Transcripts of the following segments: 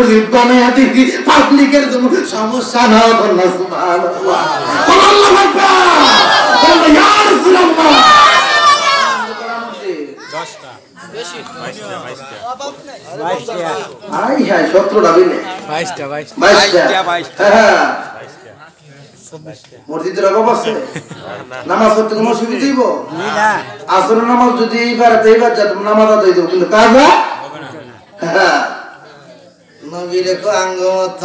মসজিদ বানায়া দিছি পাবলিকের জন্য সমস্যা না আল্লাহ সুবহানাল্লাহ আল্লাহু আকবার আল্লাহ ইয়া রাসূলুল্লাহ 10টা বেশি 22টা আই হ্যাঁ 17টা দিলে 22টা হ্যাঁ মসজিদের অভাব আছে নামাজ পড়তে মসজিদে দিব না আসর নামাজ যদি এইবার যা নামাজ আদায় দেব কিন্তু কাজা হ্যাঁ নবীর কো আঙ্গমত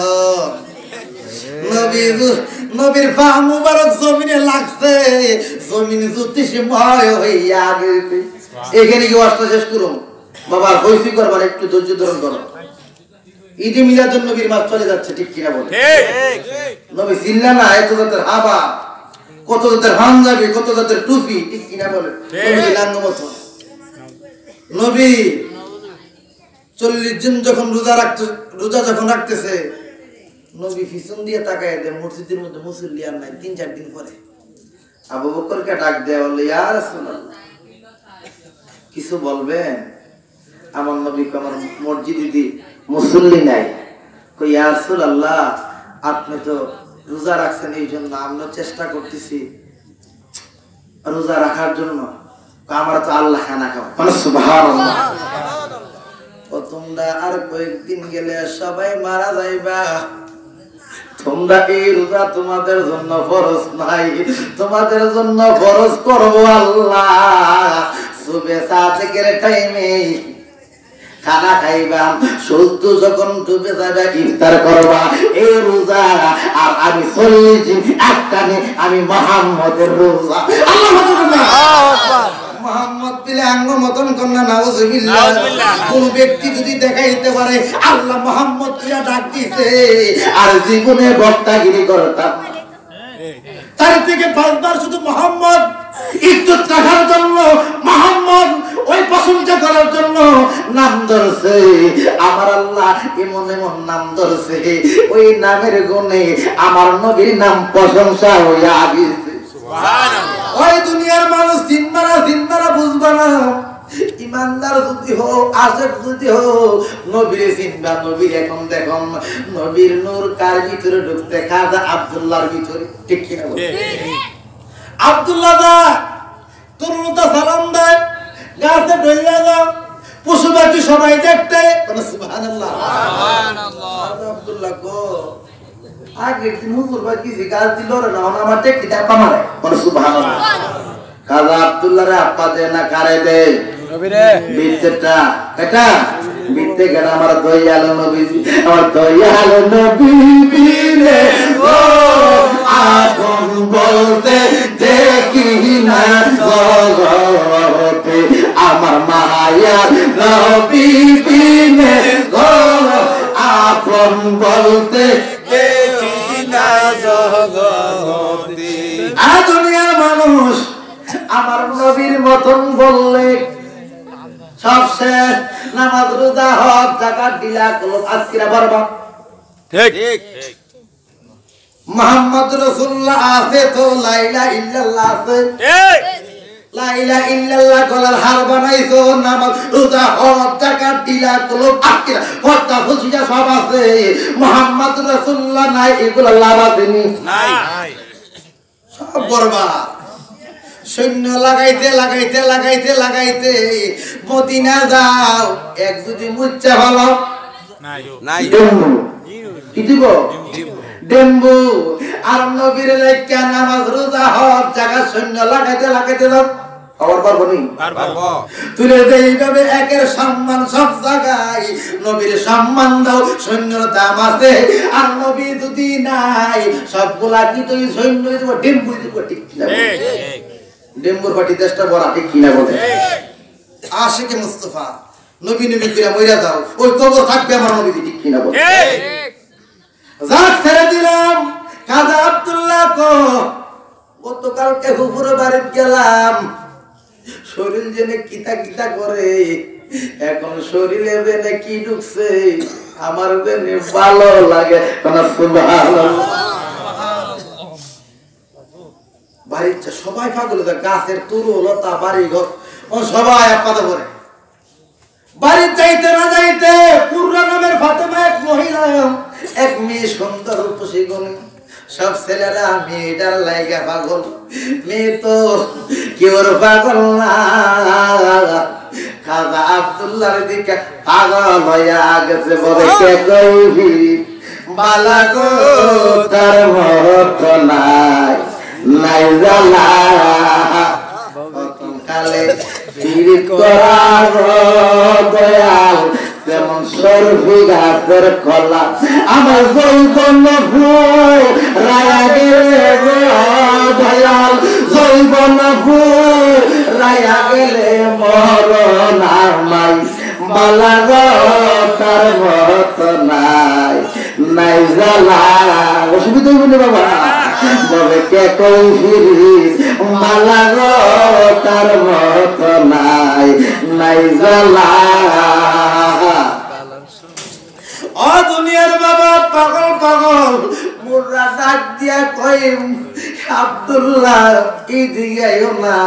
নবীর পা মুবারক জমিনে লাগছে জমিন জ্যোতিষময় হইয়া গেছে এখানে কি ওয়াজটা শেষ করুন বাবা হইছি করবার একটু ধৈর্য ধরন করো ঈদে মিলাদুন নবীর মাস চলে যাচ্ছে ঠিক কিনা বলে ঠিক নবী জিল্লা না এত জাতের হাবা কত জাতের পাঞ্জাবি কত জাতের টুপি ঠিক কিনা বলে নবী লাঙ্গমত নবী 40 দিন যখন রোজা যখন রাখতেছে নবী পিছন দিয়ে তাকায় দেয় মসজিদের মধ্যে মুসল্লি আর নাই 3-4 দিন পরে আবু বকরকে ডাক দেয়া বলে ইয়া রাসূলুল্লাহ কিছু বলবেন আমার নবী আমার মসজিদে দি মুসল্লি নাই কই ইয়া রাসূলুল্লাহ আপনি তো রোজা রাখছেন এই জন্য আমরা চেষ্টা করতেছি রোজা রাখার জন্য আমরা তো আল্লাহ খানা খাওয়া সুবহানাল্লাহ তোমরা আর কয়েকদিন গেলে সবাই মারা যাইবা তোমরা এই রোজা তোমাদের জন্য ফরজ নাই তোমাদের জন্য ফরজ করব আল্লাহ সুবে সাতের টাইমে খানা খাইবা সূর্য যখন ডুবে যাবে ইফতার করবা এই রোজা আর আমি 40 দিন একটানে আমি মুহাম্মদের রোজা আল্লাহু আকবার মুহাম্মদ বিলে আঙ্গ মতন কন্যা নাউজুবিল্লাহ কোন ব্যক্তি যদি দেখাইতে পারে আল্লাহ মুহাম্মদ পিয়া ডাক দিছে আর জীবনে বক্তাগিরি করতাম তার থেকে 5 বার শুধু মুহাম্মদ ইজ্জত রাখার জন্য মুহাম্মদ ওই প্রশংসা করার জন্য নাম ধরছে আমার আল্লাহ এমন এমন নাম ধরছে ওই নামের গুণে আমার নবীর নাম প্রশংসা হইয়া গেছে সুবহানাল্লাহ ওই দুনিয়ার মানুষ চিন্তারা বুঝবা না ইমানদার যদি হো আশিক যদি হো নবীর চিন্তা নবীর এখন দেখুন নবীর নূর কার ভিতরে ঢুকতে খাজা আব্দুল্লাহর ভিতরে ঠিক কি না আব্দুল্লাহ দা তরুণতা সালাম দেয় গাছে ঢইলা যাও পশু পাখি সবাই দেখতে সুবহানাল্লাহ আব্দুল্লাহ গো আগে দিন হুজুর ভাই কিছু গাছ দিল রে না আমার দেখতে চাপা মারে সুবহানাল্লাহ কাজা আব্দুল্লাহরে আপা দে না কারে দে নবী রে বিদ্যা এটা বিদ্যে গেল আমার দয়াল নবী আমার দয়াল নবী রে ও আপন বলতে দেখি না জগতে আমার মায়ার নবী বিনে গো আপন বলতে দেখি না জগতে আ দুনিয়ার মানুষ আমার নবীর মতন বললে সব শেষ নামাজ রোজা হক যাকাত দিলা কল আজকিরা বরবাদ ঠিক মুহাম্মদ রাসূলুল্লাহ আছে তো লা ইলাহা ইল্লাল্লাহ আছে ঠিক লা ইলাহা ইল্লাল্লাহ কলার হার বানাইছো নামাজ রোজা হক যাকাত দিলা কল আজকিরা পর্দা ফুসিয়া সব আছে মুহাম্মদ রাসূলুল্লাহ নাই এগুলা লাভ আছে নাই সব বরবাদ সৈন্য লাগাইতে মদিনা যাও এক যদি মুচ্চা ভালো নাই কি দিব ডেম্বু আর নবীর লেখা নামাজ রোজা হক জায়গা সৈন্য লাগাইতে দাও খবর পারবো নি পারবো তুলে দেই এইভাবে একের সম্মান সব জায়গায় নবীর সম্মান দাও সৈন্যর দাম আছে আর নবী যদি নাই সবগুলা কি তুই সৈন্য দিব ডেম্বু দিব ঠিক না ডেম্বুর পাটি দেশটা বড় ঠিক কিনা বলে আশিকে মুস্তাফা নবী করে মইরা দাও ওই কবর থাকবে আমার নবী ঠিক কিনা বলে যাক ছেড়ে দিলাম কাজা আব্দুল্লাহ কো গতকালকে হুজুরের বাড়িতে গেলাম শরীর জেনে কিতা করে এখন শরীরে জেনে কি ঢুকছে আমার জেনে ভালো লাগে সুবহানাল্লাহ বাড়িতে সবাই পাগল গাছের তুরু লতা বাড়ি ঘর সবাই আপাদা করে বাড়ি যাইতে না যাইতে পূর্ণ নামের ফাতেমা এক মহিলা সব ছেলেরা মেয়েটার লাইগা পাগল, মেয়ে তো কেউর পাগল না। খাজা আব্দুল্লাহর দিকে পাগল হইয়া গেছে, বলে কে কইবি বালা গো তার মত নাই, নাই জালা কালে পীড়িত করার দয়াল যেমন সরফি গাছের কলা, আমার জৈবন ফুল রায়া গেলে দয়াল, জৈবন ফুল রায়া গেলে মরণ আমাই, বালা গো তার মত নাই, নাই জালা। অসুবিধা বলে বাবা বলে কে কই ফিরিস বালা গো তার মত নাই, নাই জালা। ও দুনিয়ার বাবা পাগল পাগল মুর্রা ডাক দিয়া কই আব্দুল্লাহ এই দিকে আইও না,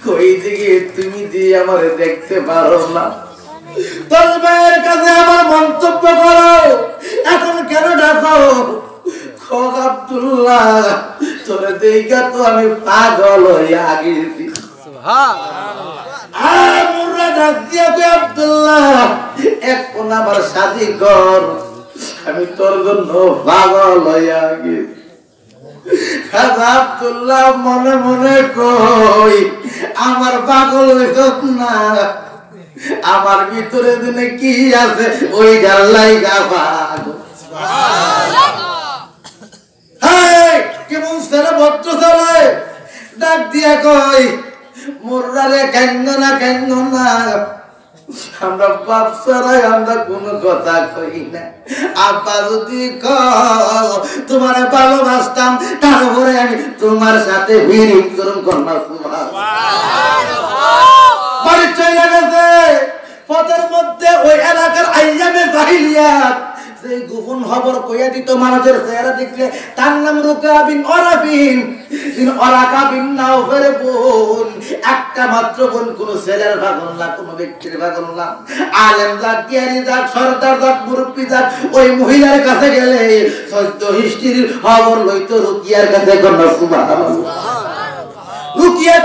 কই দিকে তুমি দিয়ে আমারে দেখতে পারো না, তোর ভাইয়ের কাছে আমার মন্তব্য করো, এখন কেন ডাকো? খোক আব্দুল্লাহ তোরে দেখা তো আমি পাগল হইয়া গেছি। মুর্রা ডাক দিয়া কই আব্দুল্লাহ এখন আমার শাদী কর, আমি তোর জন্য পাগল হইয়া গেছি। খাজা আব্দুল্লাহ মনে মনে কই আমার পাগল হইছ না, আমার ভিতরে দিনে কি আছে ওই গাল্লাই পাগল। কেমন ছেলে ভদ্র ছেলে ডাক দিয়া কই মোর্রারে কেন না কেন না, আমরা বাপ ছাড়াই আমরা কোন কথা কই না, আব্বা যদি তোমার ভালোবাসতাম তারপরে আমি তোমার সাথে ভিড় করুন কন্যা বাড়ি চলে গেছে। পথের মধ্যে ওই এলাকার আইয়ামে জাহিলিয়াত যে গোপন খবর কইয়া দিত মানুষের চেহারা দেখলে, তার নাম রুকা বিন ওরাবিন বিন ওরাকা বিন নাওফের বোন, একটা মাত্র বোন, কোন ছেলের পাগল না, কোন ব্যক্তির পাগল না, আলেম জাত জ্ঞানী জাত সরদার জাত মুরব্বী জাত। ওই মহিলার কাছে গেলে সত্য হিস্ট্রির খবর লইতো রুকিয়ার কাছে কন্যা সুবহানাল্লাহ। রুকিয়া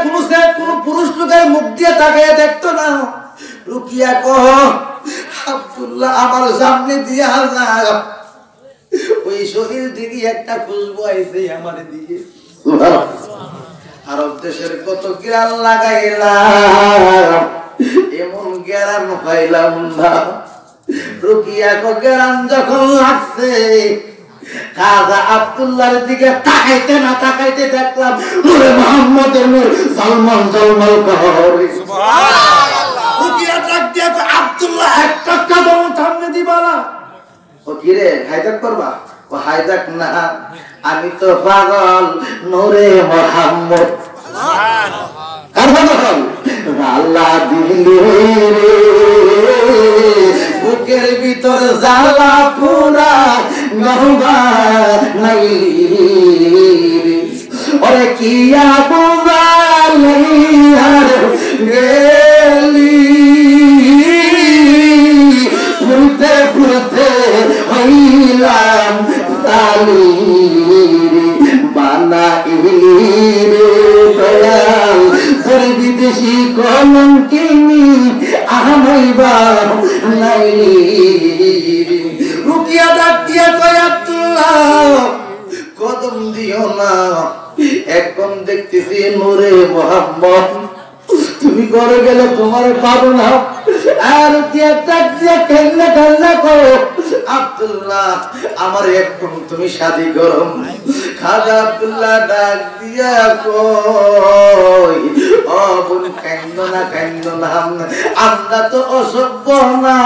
কোন পুরুষ লোকের মুখ দিয়ে তাকাইয়া দেখতো না। রুকিয়া কহ আব্দুল্লাহ আমার সামনে দিয়া যা, ওই শরীর দিকে একটা খুশবু আইছে আমার দিকে। আরব দেশের কত গ্রাম লাগাইলাম, এমন গ্রাম পাইলাম না। রুকিয়া কো গ্রাম যখন লাগছে, খাজা আব্দুল্লাহর দিকে তাকাইতে না তাকাইতে দেখলাম নূরে মুহাম্মদের নূর ঝলমল ঝলমল করে। সুবহানাল্লাহ। রুকিয়া ডাক দিয়া কয় আব্দুল্লাহ একটা কদম সামনে দিবা না। ও কি রে হাইদাক করবা? ও হাইদাক না, আমি তো পাগল নূরে মুহাম্মদ। সুবহানাল্লাহ। আল্লাহ দিলে বুকের ভিতর জ্বালা পুরা গহবা নাই, ওরে কিয়া বুঝালি আর গেলি, ফুলতে ফুলতে হইলাম তালি বানা ইলি রে দয়াল, তোর বিদেশি কলঙ্কিনী আহমাইবা নাই। রুকিয়া ডাক দিয়া কয় আব্দুল্লাহ কদম দিও না, একদম দেখতেছি নূরে মুহাম্মদ, তুমি ঘরে গেলে তোমার পাবো না। আর আব্দুল্লাহ আমার একদম তুমি শাদী করো। খাজা আব্দুল্লাহ ডাক দিয়া কই ও বোন কান্দো না কান্দো না, আমরা তো অসভ্য না,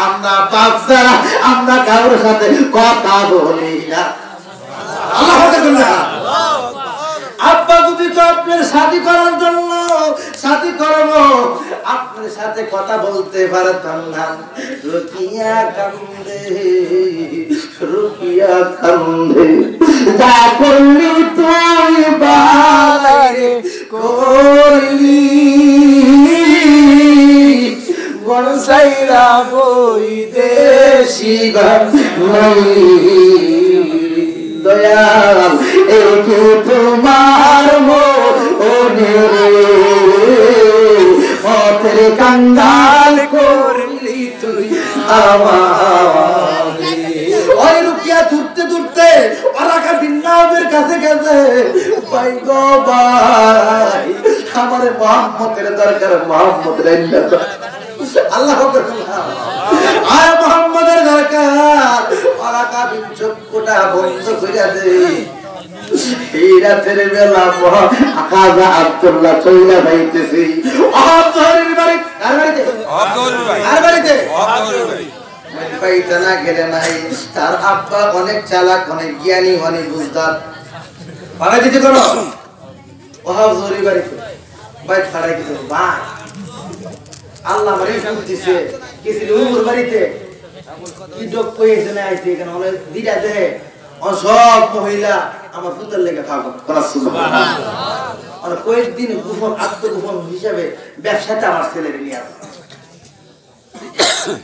আমরা বাপ ছাড়া আমরা কারোর সাথে কথা বলি না। আব্বা যদি তো আপনার শাদী করার জন্য শাদী করবো, আপনার সাথে কথা বলতে পারতাম না। রুকিয়া কান্দে রুকিয়া কান্দে, যা করলি তুই বালাই করলি, বনসাইরা বই দেশি ঘর দয়াল এই কি তোমার মনে পথের কাঙ্গাল করলি তুই আমারে ওই রুকিয়া ছুটতে ছুটতে ওরাকা বিন্নাবের কাছে গেছে ভাই গো ভাই আমার মুহাম্মদের দরকার মুহাম্মদের আল্লাহ আয় মুহাম্মদের দরকার ওরাকা বিন চক্ষুটা বন্ধ করে দে এই রাতের বেলা খাজা আব্দুল্লাহ চইলা যাইতেছি আব্দুল্লাহর বাড়ি আর বাড়িতে আর বাড়িতে পাইতে না গেলে নাই তার আব্বা অনেক চালাক অনেক জ্ঞানী অনেক বুঝদার পাড়া দিতে করো ওহাব জরি বাড়িতে বাইক ফাড়াই দিতে ভাই আল্লাহ মারি ফুটতেছে কিছু উমর বাড়িতে কি ডক কইছে না আইছে কেন অনেক দিদা দে সব মহিলা আমার পুতের লেগে থাকো সুবহানাল্লাহ আর কয়েকদিন গোপন আত্মগোপন হিসাবে ব্যবসাটা আমার ছেলের নিয়ে আসে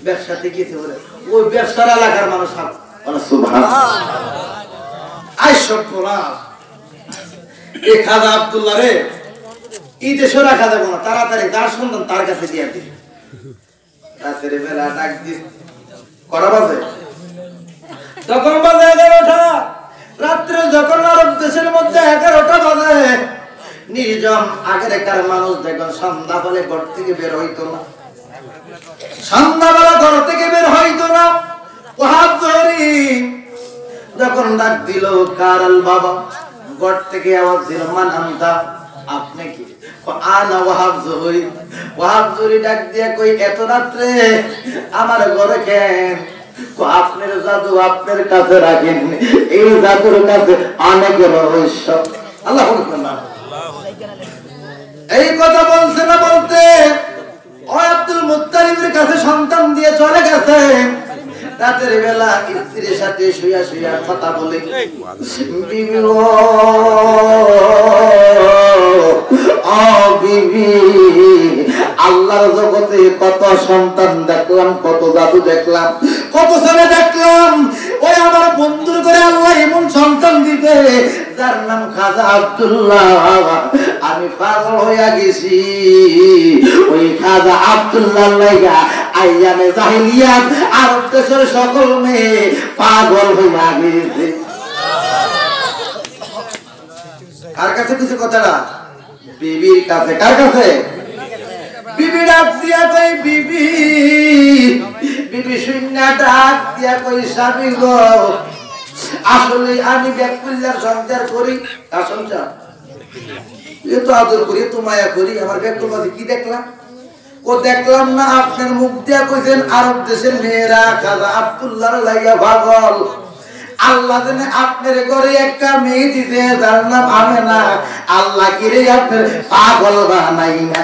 ব্যবসাতে গিয়েছে বলে ওই ব্যবসার এলাকার মানুষ সুবহানাল্লাহ আই সব বলা এই খাজা আব্দুল্লাহ রে এই দেশে রাখা যাবে না তাড়াতাড়ি যার সন্তান তার কাছে দিয়ে দিই রাতের বেলা ডাক দিস করা বাজে তখন বাজে 11টা রাত্রে যখন আরব দেশের মধ্যে 11টা বাজে নির্জন আগেরকার মানুষ দেখবেন সন্ধ্যা বলে ঘর থেকে বের হইতো না সন্ধ্যাবেলা ঘর থেকে বের হইতো না ওহাব জহরি যখন ডাক দিল কারাল বাবা ঘর থেকে আওয়াজ দিল মান আনতা আপনি কি আনা ওহাব জহরি ডাক দিয়া কই এত রাত্রে আমার ঘরে কেন আপনার জাদু আপনার কাছে রাখেন এই জাদুর কাছে অনেক রহস্য আল্লাহু আকবার এই কথা বলছে না বলতে ও আব্দুল মুত্তালিবের কাছে সন্তান দিয়ে চলে গেছে রাতের বেলা স্ত্রীর সাথে শুয়া শুয়া কথা বলে বিবি ও বিবি আল্লাহর জগতে কত সন্তান দেখলাম কত জাদু দেখলাম কত ছেলে দেখলাম ওই আমার বন্ধুর করে আল্লাহ এমন সন্তান দিবে যার নাম খাজা আব্দুল্লাহ আমি পাগল হইয়া গেছি ওই খাজা আব্দুল্লাহ লাইগা আইয়ামে জাহিলিয়াত আরব দেশের সকল মেয়ে পাগল হইয়া গেছে কার কাছে কিছু কথা না বিবির কাছে কার কাছে বিবি ডাক দিয়া কই বিবি বিবি শূন্যা ডাক দিয়া কই স্বামী গো আসলে আমি ব্যাকুল্লার সংসার করি তার সংসার এত আদর করি এত মায়া করি আমার ব্যাকুল মাঝে কি দেখলাম ও দেখলাম না আপনার মুখ দিয়া কইছেন আরব দেশের মেয়েরা খাজা আব্দুল্লাহর লাইয়া পাগল আল্লাহ জানে আপনার ঘরে একটা মেয়ে দিতে যার নাম আমেনা আল্লাহ কিরে আপনার পাগল বানাই না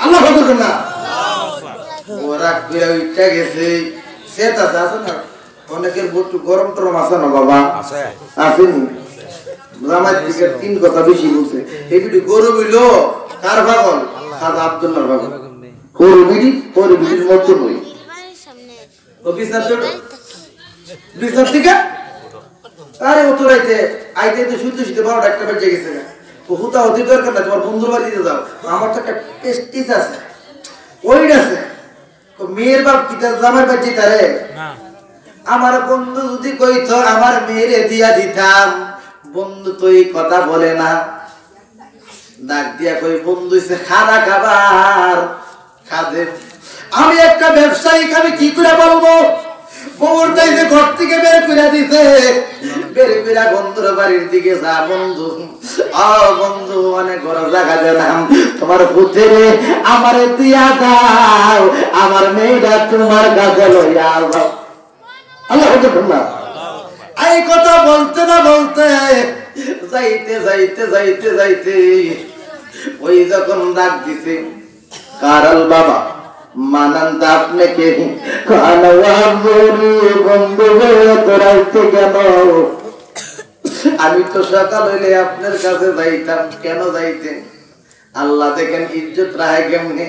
আল্লাহ বলতো না ওরা কইরা উঠা গেছে সেটা আছে না অনেকের বটু গরম টরম আছে না বাবা আছে আসেনি জামাত থেকে তিন কথা বেশি বলছে এই বিটি গরম হইলো কার পাগল খাজা আব্দুল্লাহর পাগল ওর বিটির মত নই ও বিছনা থেকে আরে ও তো আইতে তো শুতে শুতে 12টা একটা বেজে গেছে না ও হুতা হতে দরকার না তোমার বন্ধুর বাড়িতে যাও আমার তো একটা টেস্টিস আছে ওই আছে তো মেয়ের বাপ কি তার জামাই বাচ্চি তারে না আমার বন্ধু যদি কইতো আমার মেয়েরে দিয়া দিতাম বন্ধু তো এই কথা বলে না ডাক দিয়া কই বন্ধু সে খানা খাবার খাদে আমি একটা ব্যবসায়ী আমি কি করে বলবো বউর তাইতে ঘর থেকে বের করে দিতে বের করে বন্ধুর বাড়ির দিকে যা বন্ধু বন্ধু অনেক বড় জায়গা দিলাম তোমার পুত্রে আমারে দিয়া দাও আমার মেয়েটা তোমার কাছে লইয়া যাও আল্লাহ আকবার এই কথা বলতে না বলতে যাইতে যাইতে যাইতে যাইতে ওই যখন ডাক দিছে কারাল বাবা মানান আপনি কে আমি তো সকাল হইলে আপনার কাছে যাইতাম কেন যাইতেন আল্লাহ দেখেন ইজ্জত রাখে কেমনে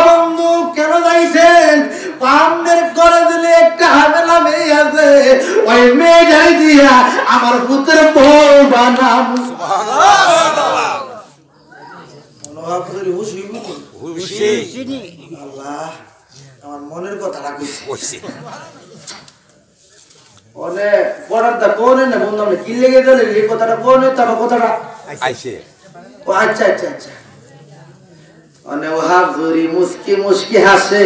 বন্ধু কেন যাইছেন আপনার করে দিলে একটা হামেলা মেয়ে আছে ওই মেয়েটাই দিয়া আমার পুত্রের বউ বানাম আল্লাহ আমার মনের কথাটা কইছে অনেক পড়াটা কোনে না বন্ধু কি লেগে গেল এই কথাটা কোনে তার কথাটা আইছে ও আচ্ছা আচ্ছা আচ্ছা অনে ওহাব জুরি মুস্কি মুস্কি হাসে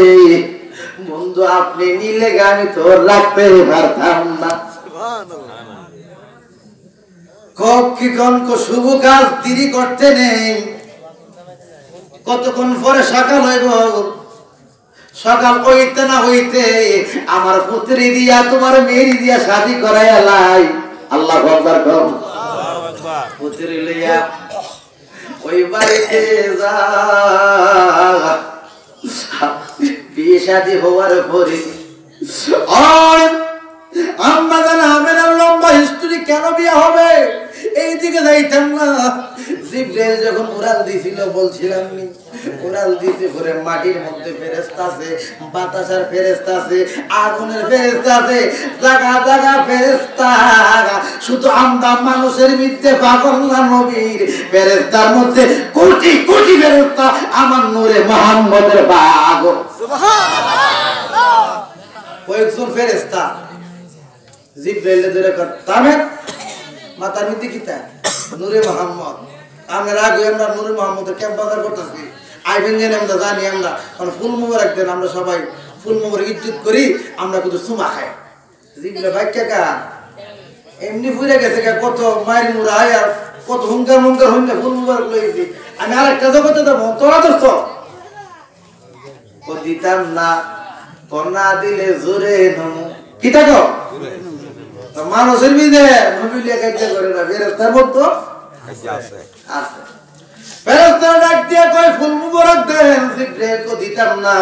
বন্ধু আপনি নিলে গানি তো রাখতে পারতাম না সুবহানাল্লাহ কখন কো শুভ কাজ দেরি করতে নেই কতক্ষণ পরে সকাল হইব সকাল হইতে না হইতে আমার পুত্রী দিয়া তোমার মেয়ের দিয়া শাদী করাইয়া লাই আল্লাহু আকবার কও আল্লাহু আকবার পুত্রী লইয়া ওই বাড়িতে যা বিয়ে শাদী হওয়ার পরে আর আম্মা জান আমেনার লম্বা হিস্টরি কেন বিয়ে হবে এইদিকে যাইতাম না জিব্রাইল যখন উড়াল দিছিল বলছিলাম নি উড়াল দিতে পরে মাটির মধ্যে ফেরেশতা আছে বাতাসের ফেরেশতা আছে আগুনের ফেরেশতা আছে জায়গা জায়গা ফেরেশতা শুধু আমরা মানুষের মিথ্যে পাগল না নবীর ফেরেশতার মধ্যে কোটি কোটি ফেরেশতা আমার নূরে মুহাম্মদের পাগল সুবহানাল্লাহ কয়েকজন ফেরেশতা জিব্রাইল ধরে তামে মাতার মধ্যে কিতা নূরে মুহাম্মদ আমরা আগে আমরা নূরে মুহাম্মদের ক্যাম্প বাজার করতেছি আইবেন জানি আমরা জানি আমরা কারণ ফুল মোবারক দেন আমরা সবাই ফুল মোবারক ইজ্জত করি আমরা কিন্তু সুমা খাই জিব্রাইল ভাই কাকা এমনি ফুরে গেছে কত মায়ের মুরাই আর কত হুঙ্কার মুঙ্কার হইনা ফুল মোবারক লইছি আমি আরেকটা জগতে দেবো তোরা ধরছ ও দিতাম না কন্যা দিলে জোরে নমু কি থাকো মানুষের বিদে নবিলিয়া কাজে করে না ফেরেশতার মতো আছে আছে ফেরেশতা ডাক দিয়ে কই ফুল মুবারক দেন জিব্রাইল কো দিতাম না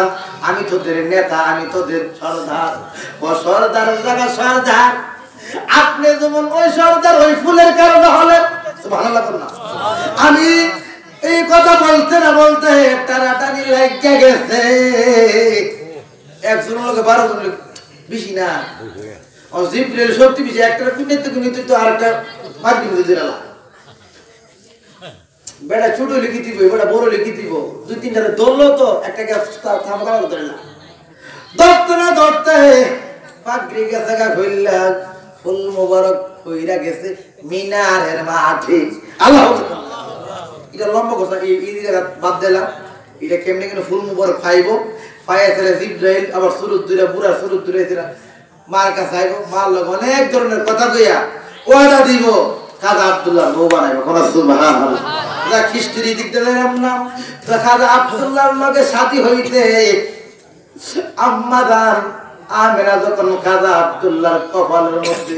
আমি তোদের নেতা আমি তোদের সরদার ও সরদার জায়গা সরদার আপনি যেমন ওই সরদার ওই ফুলের কারণে হলেন সুবহানাল্লাহ না আমি এই কথা বলতে না বলতে টানাটানি লাগিয়া গেছে একজন লোকে 12 জন বেশি না ও জিব্রাইল সত্যি বেশি একটা কুনিতে তো আরেকটা মাগি মধ্যে দিলা বেটা ছোট লিখি দিব বেটা বড় লিখি দিব দুই তিনটা ধরলো তো একটাকে থামা ধরে না ধরতে পাগড়ি গেছে গা কইলা ফুল মোবারক কইরা গেছে মিনারের মাঠে আল্লাহু আকবার এটা লম্বা কথা এই জায়গা বাদ দিলাম এটা কেমনে কেন ফুল মোবারক খাইবো পায়াতে জিব্রাইল আবার সুরুত দুইরা বুড়া সুরুত দুইরা দিরা মার কাছে আইব মার লগ অনেক ধরনের কথা কইয়া ওয়াদা দিব খাজা আব্দুল্লাহ বউ বানাইবো কোন সুবহানাল্লাহ যা খ্রিস্টের দিক দিলাম না তো খাজা আব্দুল্লাহর লগে শাদী হইতে আম্মা জান আমেনা যখন খাজা আব্দুল্লাহর কপালের মধ্যে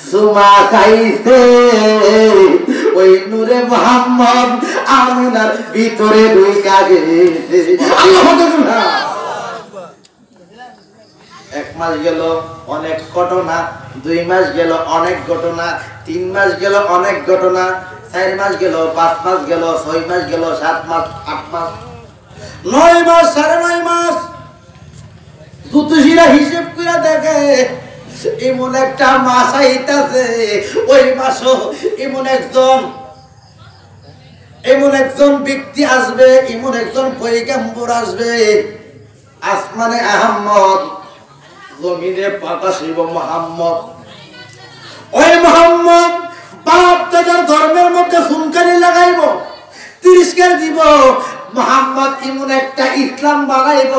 সুমা খাইছে ওই নূরে মুহাম্মদ আমেনার ভিতরে ঢুইকা গেছে আল্লাহু আকবার এক মাস গেল অনেক ঘটনা 2 মাস গেল অনেক ঘটনা 3 মাস গেল অনেক ঘটনা 4 মাস গেল 5 মাস গেল 6 মাস গেল 7 মাস 8 মাস 9 মাস 9.5 মাস জ্যোতিষীরা হিসাব করে দেখে এমন একটা মাস আইতাছে ওই মাসও এমন একজন ব্যক্তি আসবে এমন একজন পয়গম্বর আসবে আসমানে আহমদ জমিনে পাতা শিব মুহাম্মদ ওই মুহাম্মদ বাপ দাদার ধর্মের মধ্যে সুনকারি লাগাইব তিরস্কার দিব মুহাম্মদ এমন একটা ইসলাম বানাইব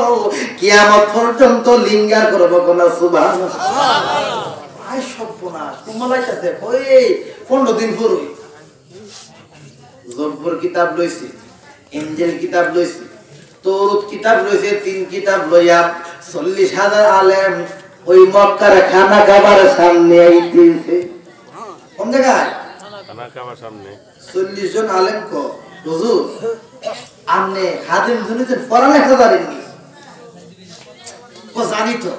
কিয়ামত পর্যন্ত লিঙ্গার করব কোন সুবহানাল্লাহ আই সর্বনাশ কুমলাইতাছে ওই 15 দিন পরে জব্বর কিতাব লইছি ইনজিল কিতাব লইছি তৌরাত কিতাব লইছে 3 কিতাব লইয়া 40,000 আলেম ওই মক্কার খানা খাবার সামনে আইতেছে কোন জায়গায় খানা খাবার সামনে 40 জন আলেম কো হুজুর আমনে খাদিম শুনেছেন পড়ালেখা জানেননি কো জানি তো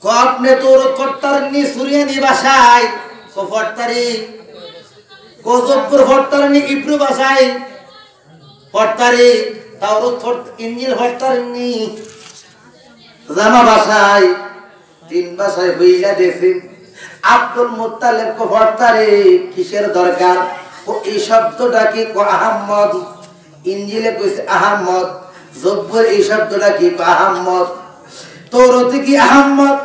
কো আপনি তৌরাত পড়তারনি সুরিয়ানি ভাষায় কো পড়তারি কো জব্বর পড়তারনি ইব্রু ভাষায় পড়তারি তাওরাত ইনজিল পড়তারনি জামা বাসায় 3 বাসায় হইয়া দেখেন আব্দুল মুত্তালিব কো ভর্তারে কিসের দরকার ও এই শব্দটা কি কো আহমদ ইনজিলে কইছে আহমদ জব্বর এই শব্দটা কি কো আহমদ তৌরাতে কি আহমদ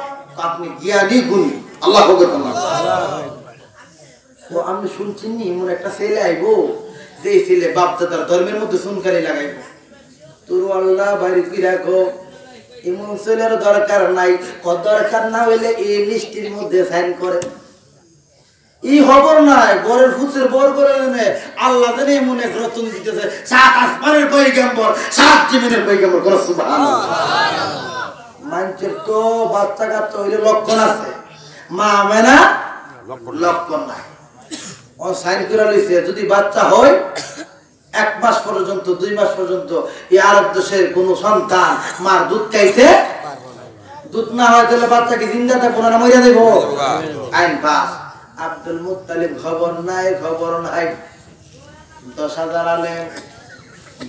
আপনি জ্ঞানী গুণী আল্লাহু আকবার ও আমি শুনছি নি এমন একটা ছেলে আইবো যে ছেলে বাপ দাদার ধর্মের মধ্যে সুনকারি লাগাইবো তোর আল্লাহ বাইরে কি রাখো এমন ছেলের দরকার নাই দরকার না হইলে এই লিস্টের মধ্যে সাইন করে এই খবর নাই বরের ফুসের বর করে এনে আল্লাহ জানে মনে রতন দিতেছে 7 আসমানের পয়গম্বর 7 জীবনের পয়গম্বর কোন সুবহানাল্লাহ মানুষের তো বাচ্চা কাচ্চা হইলে লক্ষণ আছে মা মেনা লক্ষণ নাই ও সাইন করে লইছে যদি বাচ্চা হয় 1 মাস পর্যন্ত 2 মাস পর্যন্ত এই আরব দেশের কোন সন্তান মার দুধ খাইতে দুধ না হয় তাহলে বাচ্চাকে জিন্দা থাকবো না মরে দেব আইন পাস আব্দুল মুত্তালিব খবর নাই 10,000 আলেম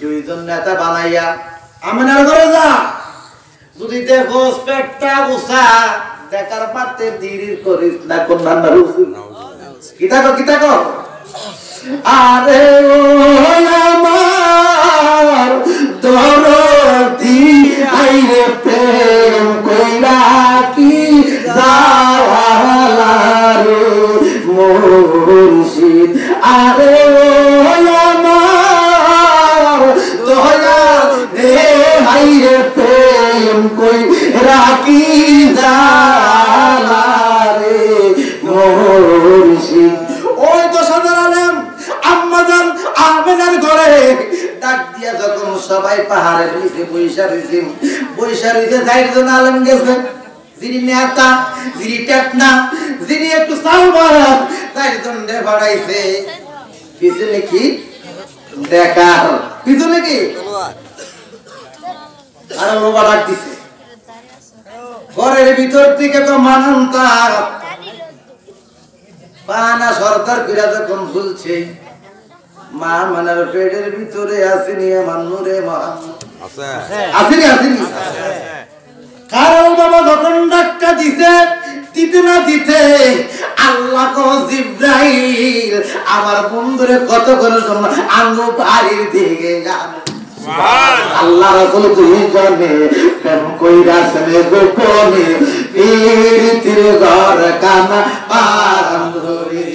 2 জন নেতা বানাইয়া আমিনার ঘরে যা যদি দেখো পেটটা উসা দেখার পাতে দেরি করিস না কোন নানা রসুল কি থাকো আরে ও আমার দরদি আইরে প্রেম কইরা কি জালারে মুর্শিদ আরে ও আমার দয়া রে আইরে প্রেম কইরা কি জালারে মুর্শিদ ওই 10,000 আলেম আম্মাজান আমেনার ঘরে ডাক দিয়া যখন সবাই পাহাড়ের নিচে বৈশা রইছে 4 জন আলেম গেছে যিনি নেতা যিনি টেকনা যিনি একটু সালবার 4 জন দে বাড়াইছে পিছনে কি দেখা পিছনে কি আর বাবা ডাক দিছে ঘরের ভিতর থেকে তো মানন্তা পানা সরকার ফিরা যখন খুলছে মা মানার পেটের ভিতরে আসেনি আমার নূরে মোহাম্মদ আসেনি কারণ বাবা যখন ডাক্তার দিতে না দিতে আল্লাহ কো জিব্রাইল আমার বন্ধুরে কত করে জন্য আঙ্গু বাড়ির দিকে যান আল্লাহ রাসূল তুই জানে প্রেম কইরা সনে গোপনে পীরিতির ঘর কানা বান্ধরে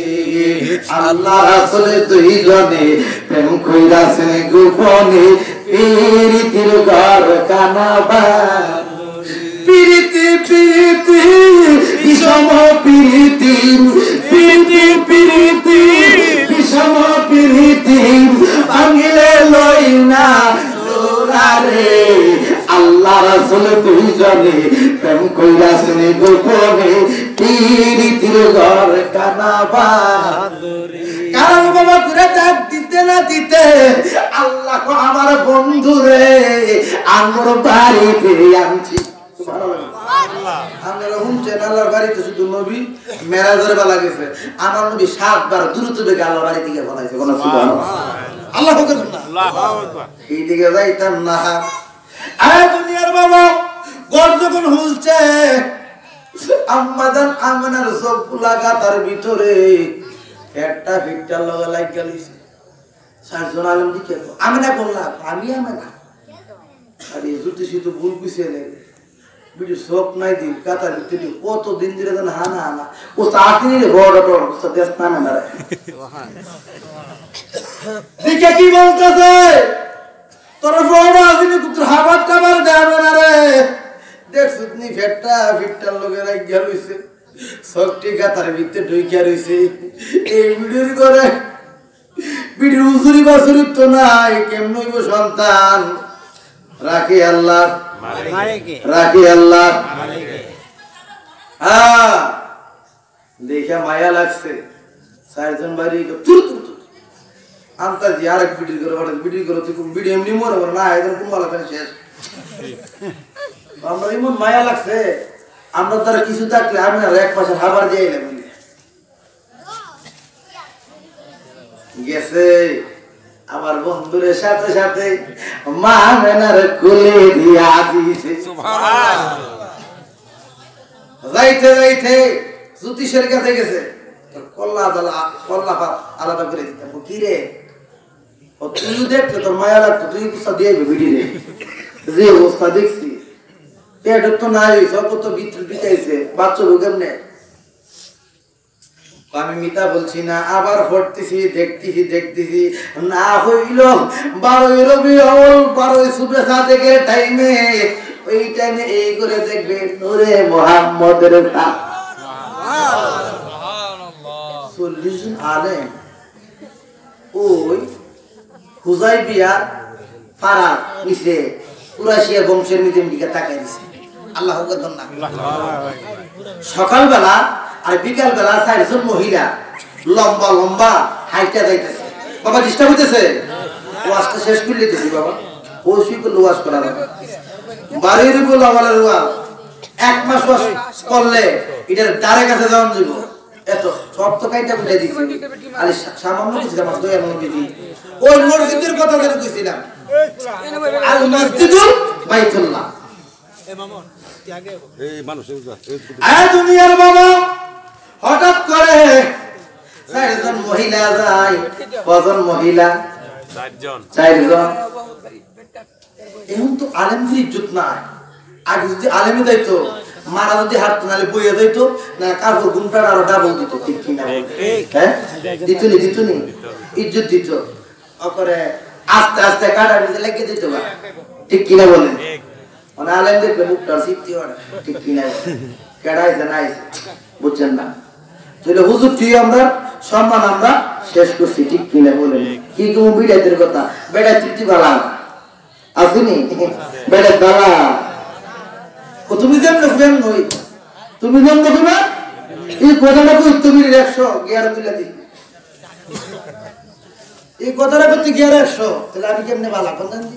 আল্লাহ রাসূল তুই জানে প্রেম কইরা সনে গোপনে পীরিতির ঘর কানা বান্ধরে পীরিতি পীরিতি বিষম পীরিতি পীরিতি পীরিতি বিষম পীরিতি ভাঙিলে লই না জোরারে আল্লাহ রাসূল তুই জানে প্রেম কইরা শুনে গোপনে পীরিতির ঘর কানা বান্ধরে কারণ বাবা করে ডাক দিতে না দিতে আল্লাহ কো আমার বন্ধুরে আমার বাড়িতে আনছি সুবহানাল্লাহ আমরা হুমছেন আল্লাহর বাড়িতে শুধু নবী মেরাজের বেলা গেছে আমার নবী 7 বার দ্রুত বেগে আল্লাহর বাড়ি থেকে বলাইছে কোন সুবহানাল্লাহ আল্লাহু আকবার আল্লাহু আকবার এই দিকে যাইতাম না আয় দুনিয়ার বাবা গড় যখন হুলছে আম্মাজান আমিনার সব লাগা তার ভিতরে একটা ফিটটা লগা লাগা লিছে 4 জন আলেম দিকে আমিনা বললা আমি আমিনা আরে জুতি তো ভুল কইছে না বিডি সব নাই দিন কাতার ভিতরে কত দিন ধরে জানা হানা ও চাকরি রে বড় বড় সদেশ নামে না দিকে কি বলতেছে তোর বড় আসিনি পুত্র হাবাত কাবার দেবে না রে দেখ সুতনি ফেটটা লোকের আইগা লইছে সবটি কাতার ভিতরে ঢুকিয়া রইছে এই ভিডিওর করে ভিডিও উজুরি বাসুরি তো নাই কেমন হইব সন্তান রাখি আল্লাহ রাখি আল্লাহ দেখা মায়া লাগছে 4 জন বাড়ি তুর আন্তার জি আরেক ভিডিও করে তুই ভিডিও এমনি মরে না একদম কুমালা শেষ আমরা এমন মায়া লাগছে আমরা তারা কিছু থাকলে আমি না এক পাশে খাবার দিয়ে এলাম গেছে আমার বন্ধুরের সাথে সাথে মা মেনার কোলে দিয়া দিয়েছে। যাইতে যাইতে জ্যোতিষের কাছে গেছে, কল্লা আলাদা করে দিতাম। কি রে তুই দেখলে তোর মায়া লাগতো, তুই গুছা দিয়ে ভিড়ি রে, যে অবস্থা দেখছি পেট তো নাই, সব তো বিটাইছে, বাচ্চা কেমনে? আমি মিথ্যা বলছি না, আবার পড়তেছি, দেখতেছি না হইল 12 রবিউল 12 সুবে সাদেকের টাইমে, ওই টাইমে এই করে দেখবে নূরে মুহাম্মদের নাম 40 জন আলেম ওই হুজাইবিয়া ফারাক নিচে কুরাইশিয়া বংশের দিকে তাকাই দিছে। আল্লাহু আকবার না। সকালবেলা আর বিকালবেলা 4 জন মহিলা লম্বা লম্বা হাইটা যাইতেছে। বাবা ডিস্টার্ব হইতেছে, ওয়াজটা শেষ করে দিতেছি বাবা, ওই করলে ওয়াজ করা যাবে। বাড়ির বলা বলার ওয়াজ 1 মাস ওয়াজ করলে এটার দ্বারে কাছে যাওয়া যাবে। এত সব তো কাইটা বুঝাই দিছি, আরে সামান্য কিছু আমার দয়ার মধ্যে দিই। ওই মসজিদের কথা যেন কইছিলাম, আল মসজিদুল বাইতুল্লাহ। দুনিয়ার বাবা হঠাৎ করে 4 জন মহিলা যায়। কজন মহিলা? 4 জন। এখন তো আলেমদের ইজ্জত নাই। আগে যদি আলেমে যাইতো, মারা যদি হাঁটতো, নাহলে বইয়ে যাইতো না, কাপড় ঘুমটা আরো ডাবল দিত। ঠিক কিনা? হ্যাঁ, দিতুনি ইজ্জত দিত। করে আস্তে আস্তে কাটা দিতে লেগে দিত। ঠিক কিনা বলেন? মানে আলেম দেখলে মুখটা সিদ্ধি হয়। ঠিক কিনা? কেডাইছে নাই বুঝছেন না? তাহলে হুজুর ঠিক আমরা সম্মান আমরা শেষ করছি। ঠিক কিনা বলেন? কি কোন বিড়াইতের কথা? বেড়া তৃপ্তি বালা আসেনি? বেড়া বালা ও তুমি যেমন ফ্রেম নই, তুমি যেমন তোমা এই কথাটা কই তুমি 100 11 তুলে দি, এই কথাটা করতে 1100, তাহলে আমি কেমনে বালা কোন জানি?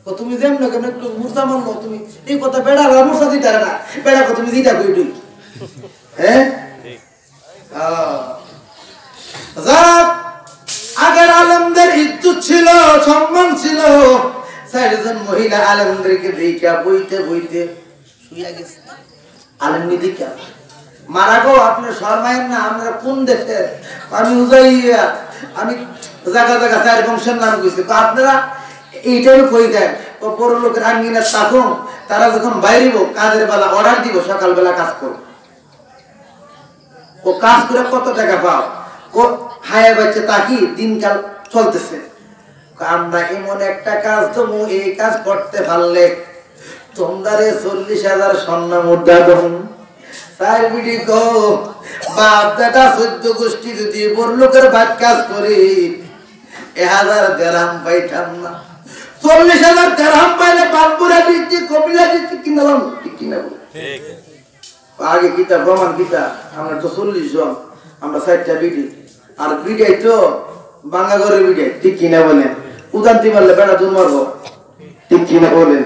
ও তুমি যেমন কেমনে একটু মুরসা মারলো তুমি, এই কথা বেড়া আর মুরসা দিতে না, বেড়া কো তুমি দিটা কই তুই? হ্যাঁ যাক, আগের আলেমদের ইজ্জত ছিল, সম্মান ছিল। 4 জন মহিলা আলেমদেরকে দেখা বইতে বইতে শুইয়া গেছে। আলেম নিদিকা মারা গো, আপনি শর্মায়েন না, আমরা কোন দেশে? আমি উজাইয়া, আমি জায়গা জায়গা 4 বংশের নাম কইছি। আপনারা এইটাই কই দেন, ও বড় লোকের আঙ্গিনা থাকুন, তারা যখন বাইরিব কাজের বেলা অর্ডার দিব, সকালবেলা কাজ করো। ও কাজ করে কত টাকা পাও? ও হায়া বাচ্চা তাকি দিনকাল চলতেছে। আমরা এমন একটা কাজ দেবো, এই কাজ করতে পারলে তোমরা 40,000 স্বর্ণ মুদ্রা দেবো। চার বিডি গো বাপ দাদা 14 গোষ্ঠী যদি বড় লোকের ভাত কাজ করি 1000 দিরহাম পাইতাম না। 40,000 দিরহাম পাইলে বালপুরা ডিস্ট্রিক্ট, কপিলা ডিস্ট্রিক্ট কিনলাম। ঠিক কিনা? ঠিক। আগে কিতা প্রমাণ কিতা? আমরা তো 40 জন, আমরা 4টা বিডি, আর বিডাই তো বাঙ্গা ঘরের বিডাই। ঠিক কিনা বলেন? উদান্তি মারলে বেড়া দূর মারবো। ঠিক কিনা বলেন?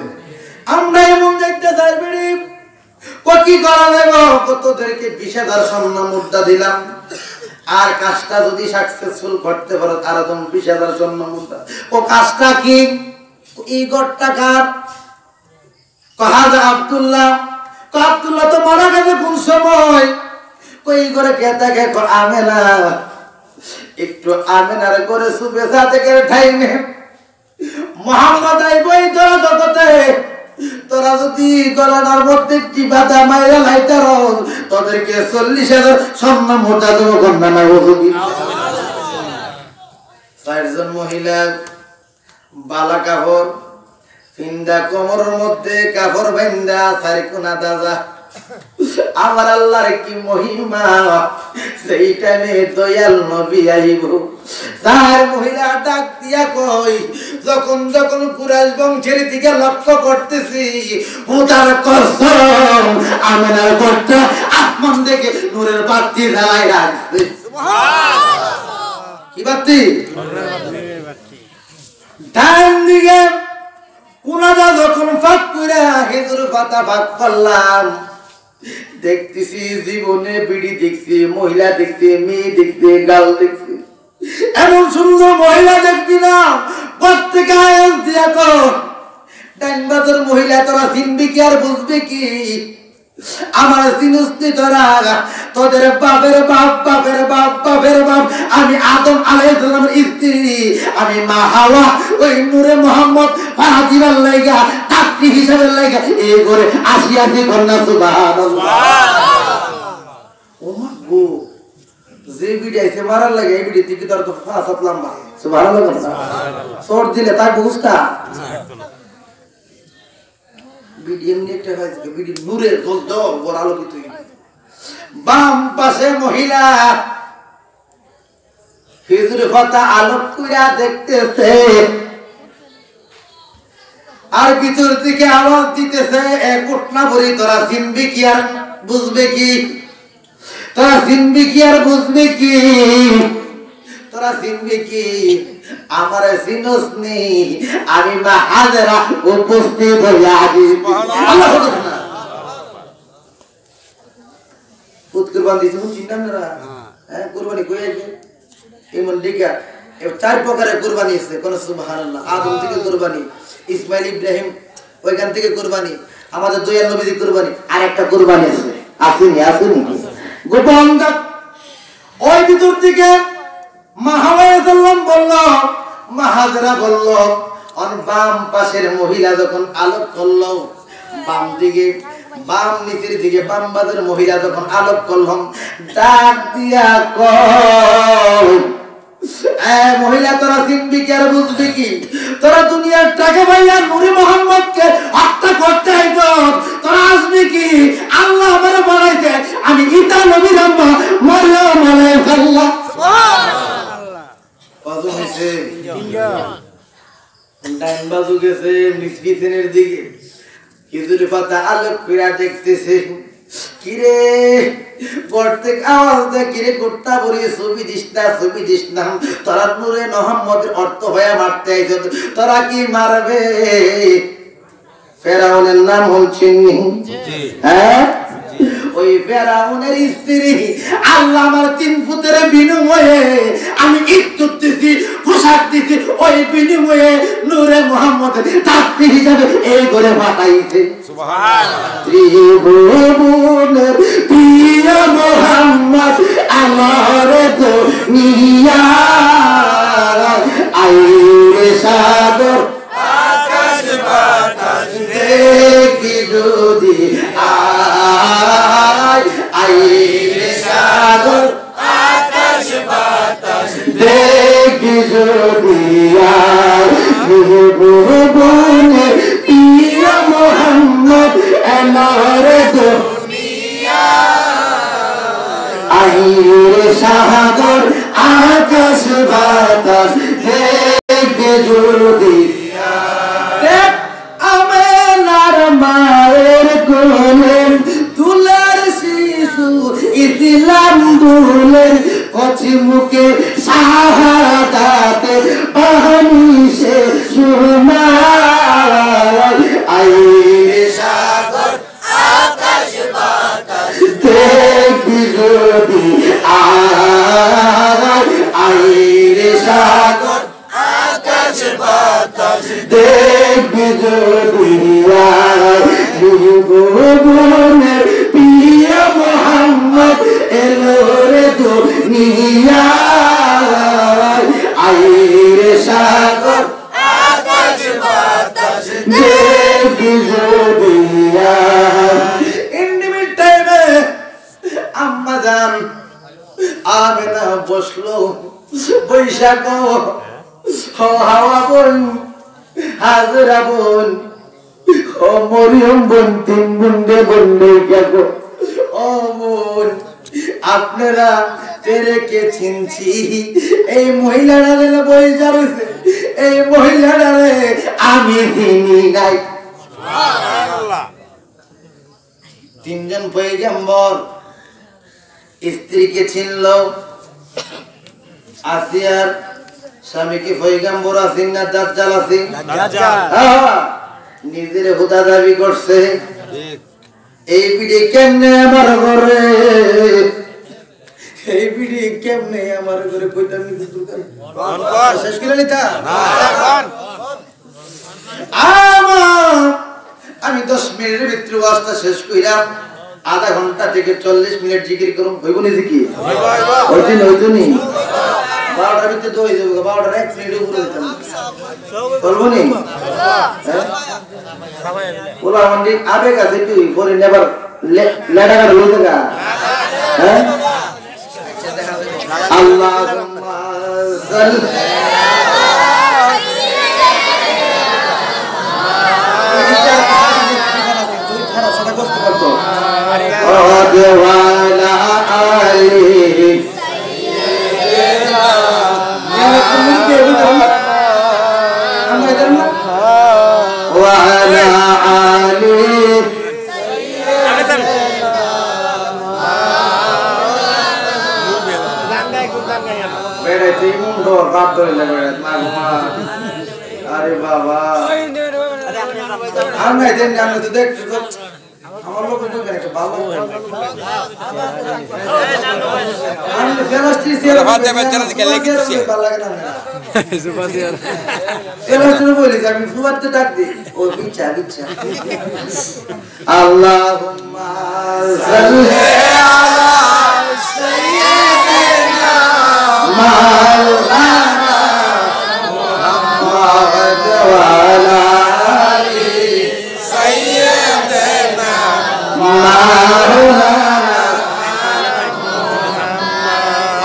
আমরা এমন দেখতে চাই বিডি কি করা যাবে? কতদেরকে 20,000 স্বর্ণ মুদ্রা দিলাম, আর কাজটা যদি সাকসেসফুল করতে পারো তারা তুমি 20,000 স্বর্ণ মুদ্রা। ও কাজটা কি? এই গড়টা কার? কাহাজা আব্দুল্লাহ। আব্দুল্লাহ তো মারা গেছে কোন সময়? কই করে কে থাকে? আমেনা। একটু আমেনার করে সুবে সাদেকের টাইমে মুহাম্মদ আইবই তোরা জগতে, তোরা যদি গলাটার মধ্যে টিপাটা মাইরা লাইতার তোদেরকে 40,000 স্বর্ণ মুদ্রা দেবো। কন্যা না বলবি? 4 জন মহিলা বালা কাপড় পিন্দা, কোমরের মধ্যে কাপড় বান্ধা, 4 কোনা দাজা। আমার আল্লাহর কি মহিমা! সেই টাইমে দয়াল নবী আইব। 4 মহিলা ডাক দিয়া কই, যখন যখন কুরাইশ বংশের দিকে লক্ষ্য করতেছি, ওটার কসম আমেনার ঘরটা আসমান থেকে নূরের বাতি জ্বালাই রাখছে। কি বাতি? ডান দিকে কোনাটা যখন ফাঁক করে খেজুর পাতা ফাঁক করলাম, দেখতেছি জীবনে বিড়ি দেখছি, মহিলা দেখছি, মেয়ে দেখছি, গাল দেখছি। এমন সুন্দর মহিলা দেখবি না প্রত্যেক আয়াত দিয়া কো ডাইন বাজার মহিলা তোরা চিনবি কি আর বুঝবি কি আমার সিনুসনি তোরা তোদের বাপের বাপ বাপের বাপ বাপের বাপ আমি আদম আলাইহিস সালামের স্ত্রী আমি মা হাওয়া ওই নূরে মোহাম্মদ ফাতিমার লাগা তাকরি হিসাবে লাগা এই করে আসি কন্যা সুবহানাল্লাহ ও মা গো যে বিড়াইছে মারার লাগে এই বিড়ি থেকে তোর তো ফাসাত লম্বা সুবহানাল্লাহ সর দিলে তাই বুঝতা বিড়ি এমনি একটা হয়েছে বিড়ি নূরের জল বড় আলোকিত বাম পাশে মহিলা হিজুর কথা আলোক কইরা দেখতেছে আর ভিতর থেকে আওয়াজ দিতেছে এক উঠনা ভরি তোরা চিনবি কি আর বুঝবে কি তোরা চিনবি কি আর বুঝবে কি তোরা চিনবি কি আমার সিনোস নেই আমি মা হাজরা উপস্থিত হইয়া আছি আল্লাহু আকবার পুত কুরবান দিছে চিন্তাম না হ্যাঁ কুরবানি কই আছে এমন দিকা চার প্রকারের কুরবানি আছে কোন সুবহানাল্লাহ আদম থেকে কুরবানি ইসমাইল ইব্রাহিম ওইখান থেকে কুরবানি আমাদের দয়াল নবীর কুরবানি আর একটা কুরবানি আছে আসেনি গোপন ওই ভিতর থেকে মাহাওয়াসাল্লাম বলল মাহাজরা বলল অন বাম পাশের মহিলা যখন আলোক করলো বাম দিকে বাম নিচের দিকে বাম বাদের মহিলা যখন আলোক করলাম ডাক দিয়া কই মহিলা তোরা চিনবি কি আর বুঝবি কি তোরা দুনিয়ার টাকা ভাইয়া নূরে মোহাম্মদকে হত্যা করতে আইতো তোরা আসবি কি আল্লাহ আমারে বানাইছে আমি ঈসা নবীর আম্মা মারইয়াম আলাইহিস সালাম সুবহানাল্লাহ কত হইছে ডাইন বাজু গেছে মিসকিনের দিকে কিজুর পাতা আলোক কইরা দেখতেছে কিরে গর্তে আওয়াজ দে কিরে গোট্টা বলি ছবি দিস না তোরা নূরে মোহাম্মদের অর্থ হয়ে মারতে আইছ তোরা কি মারবে ফেরাউনের নাম হচ্ছেন হ্যাঁ ওই ফেরাউনের স্ত্রী আল্লাহ আমার 3 ফুটের বিনিময়ে আমি ইজ্জত দিছি পোশাক দিছি ওই বিনিময়ে নূরে মোহাম্মদের তাকতি হিসাবে এই করে পাঠাইছে সুবহানাল্লাহ ত্রিভুবনের প্রিয় মোহাম্মদ আমার দুনিয়া আইরে সাগর আকাশ বাতাস দেখি যদি আইরে সাগর আকাশ বাতাস দেখি যদি ত্রিভুবনের প্রিয় মোহাম্মদ আমার দুনিয়া আইরে সাগর আকাশ বাতাস দেখি যদি আমেনার মায়ের কোলে দুলার শিশু ইসলাম দুলে কচি মুখে শাহাদাতে বাণী সে শোনায় আইরে সাগর আকাশ বাতাস দেখি যদি আইরে সাগর আকাশ বাতাস দেখি যদি ত্রিভুবনের প্রিয় মোহাম্মদ এলো রে দুনিয়া আইরে সাগর আকাশ বাতাস দেখি যদি ইন্ডিমিট টাইমে আম্মা জান আমেনা বসলো বৈশাখ হাওয়া বোন হাজরা বোন ও মরিয়ম বোন 3 বুন্ডে বললে কেন ও বোন আপনারা তেরে কে চিনছি এই মহিলাটা বইসা রয়েছে এই মহিলাটারে আমি চিনি নাই সুবহানাল্লাহ 3 জন পয়গম্বর স্ত্রীকে চিনলো আসিয়ার স্বামীকে পয়গম্বর আছেন না দাজ্জাল আছেন নিজের খোদা দাবি করছে এই বিড়ি কেমনে আমার ঘরে এই বিড়ি কেমনে আমার ঘরে কইতাম দোকান শেষ করে নিতা আমি 10 মিনিটের ভিতরে ওয়াজটা শেষ কইরাম আধা ঘন্টা থেকে 40 মিনিট জিকির করুম হইব নি জিকির হইতো নি 12টার ভিতরে তো হয়ে যাবে 12টার 1 মিনিট উপরে দিতাম বলবো নি ওলা মন্দির আবেগ আছে কি পরে নেবার লেডাকা হইতো না হ্যাঁ আল্লাহুম্মা সাল্লি وعلى آله وعلى آله বেড়াইতে মুন্ডো রাত ধরে বেড়াইতে না ঘুমা আরে বাবা আমি দেন আমি তো দেখছি আমার লোক তো একটা ভালো আমি ফেলাস্টি সিয়ার হাত দেবে চলে দিকে লেগেছি ভালো লাগে না সুপাসিয়ার ফেলাস্টি বলি আমি ফুয়াতে ডাক দি ও বিচ্ছা আল্লাহুম্মা সাল্লি আলা সাইয়্যিদিনা মাওলানা মুহাম্মদ ওয়া আলা আলি সাইয়্যিদিনা মাওলানা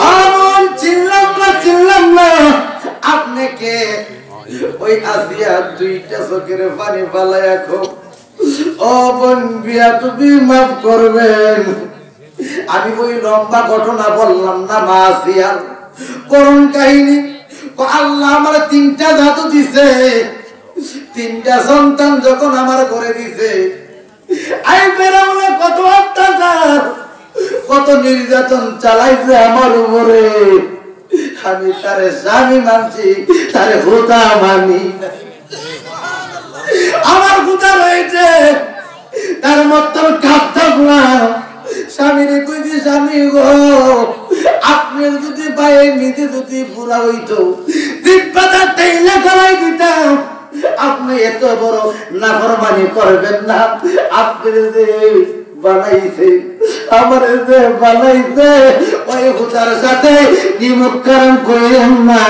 আমন চিল্লাম না আপনি কে ওই আসিয়া দুইটা চোখের পানি পালায়া খো ও বোন বিয়া তুমি মাফ করবেন আমি ওই লম্বা ঘটনা বললাম না মা আসিয়া করুণ কাহিনী আল্লাহ আমার 3টা জাদু দিছে 3টা সন্তান যখন আমার করে দিছে আই বেরামনে কত অত্যাচার কত নির্যাতন চালাইছে আমার উপরে আমি তারে স্বামী মানছি তারে খোদা মানি আমার খোদা রয়েছে তার মত কাঁদতাম না স্বামীরে কইছি স্বামী গো আপনি যদি পায়ে নিতে যদি পুরা হইতো দিব্যাটা তেইলা খাওয়াই দিতাম আপনি এত বড় নাফরমানি করবেন না আপনি যে বানাইছে আমার যে বানাইছে ওই খোদার সাথে নিমুখকারণ করেন না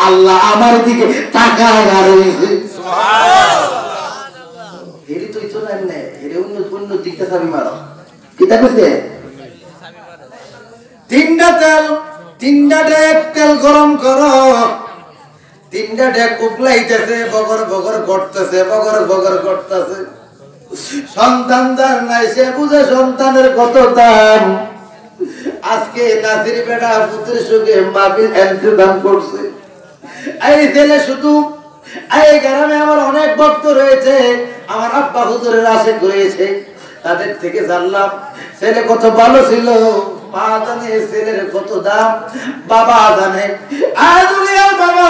আল্লাহ আমার দিকে তাকায় আর হইছে সুবহানাল্লাহ এরি তো ইতো নাই না এরি অন্য দিকটা সাবি মারো কিতা কইছে 3টা তেল গরম করো 3টা ডেক উগলাইতেছে বগর করতেছে সন্তানদার নাই সে বুঝে সন্তানের কত দাম আজকে নাসির বেটা পুত্রের সঙ্গে মাহফিল ইন্তজাম করছে এই ছেলে শুধু এই গ্রামে আমার অনেক ভক্ত রয়েছে আমার আব্বা হুজুরের আশিক রয়েছে তাদের থেকে জানলাম ছেলে কত ভালো ছিল মা জানে ছেলের কত দাম বাবা জানে আজ বাবা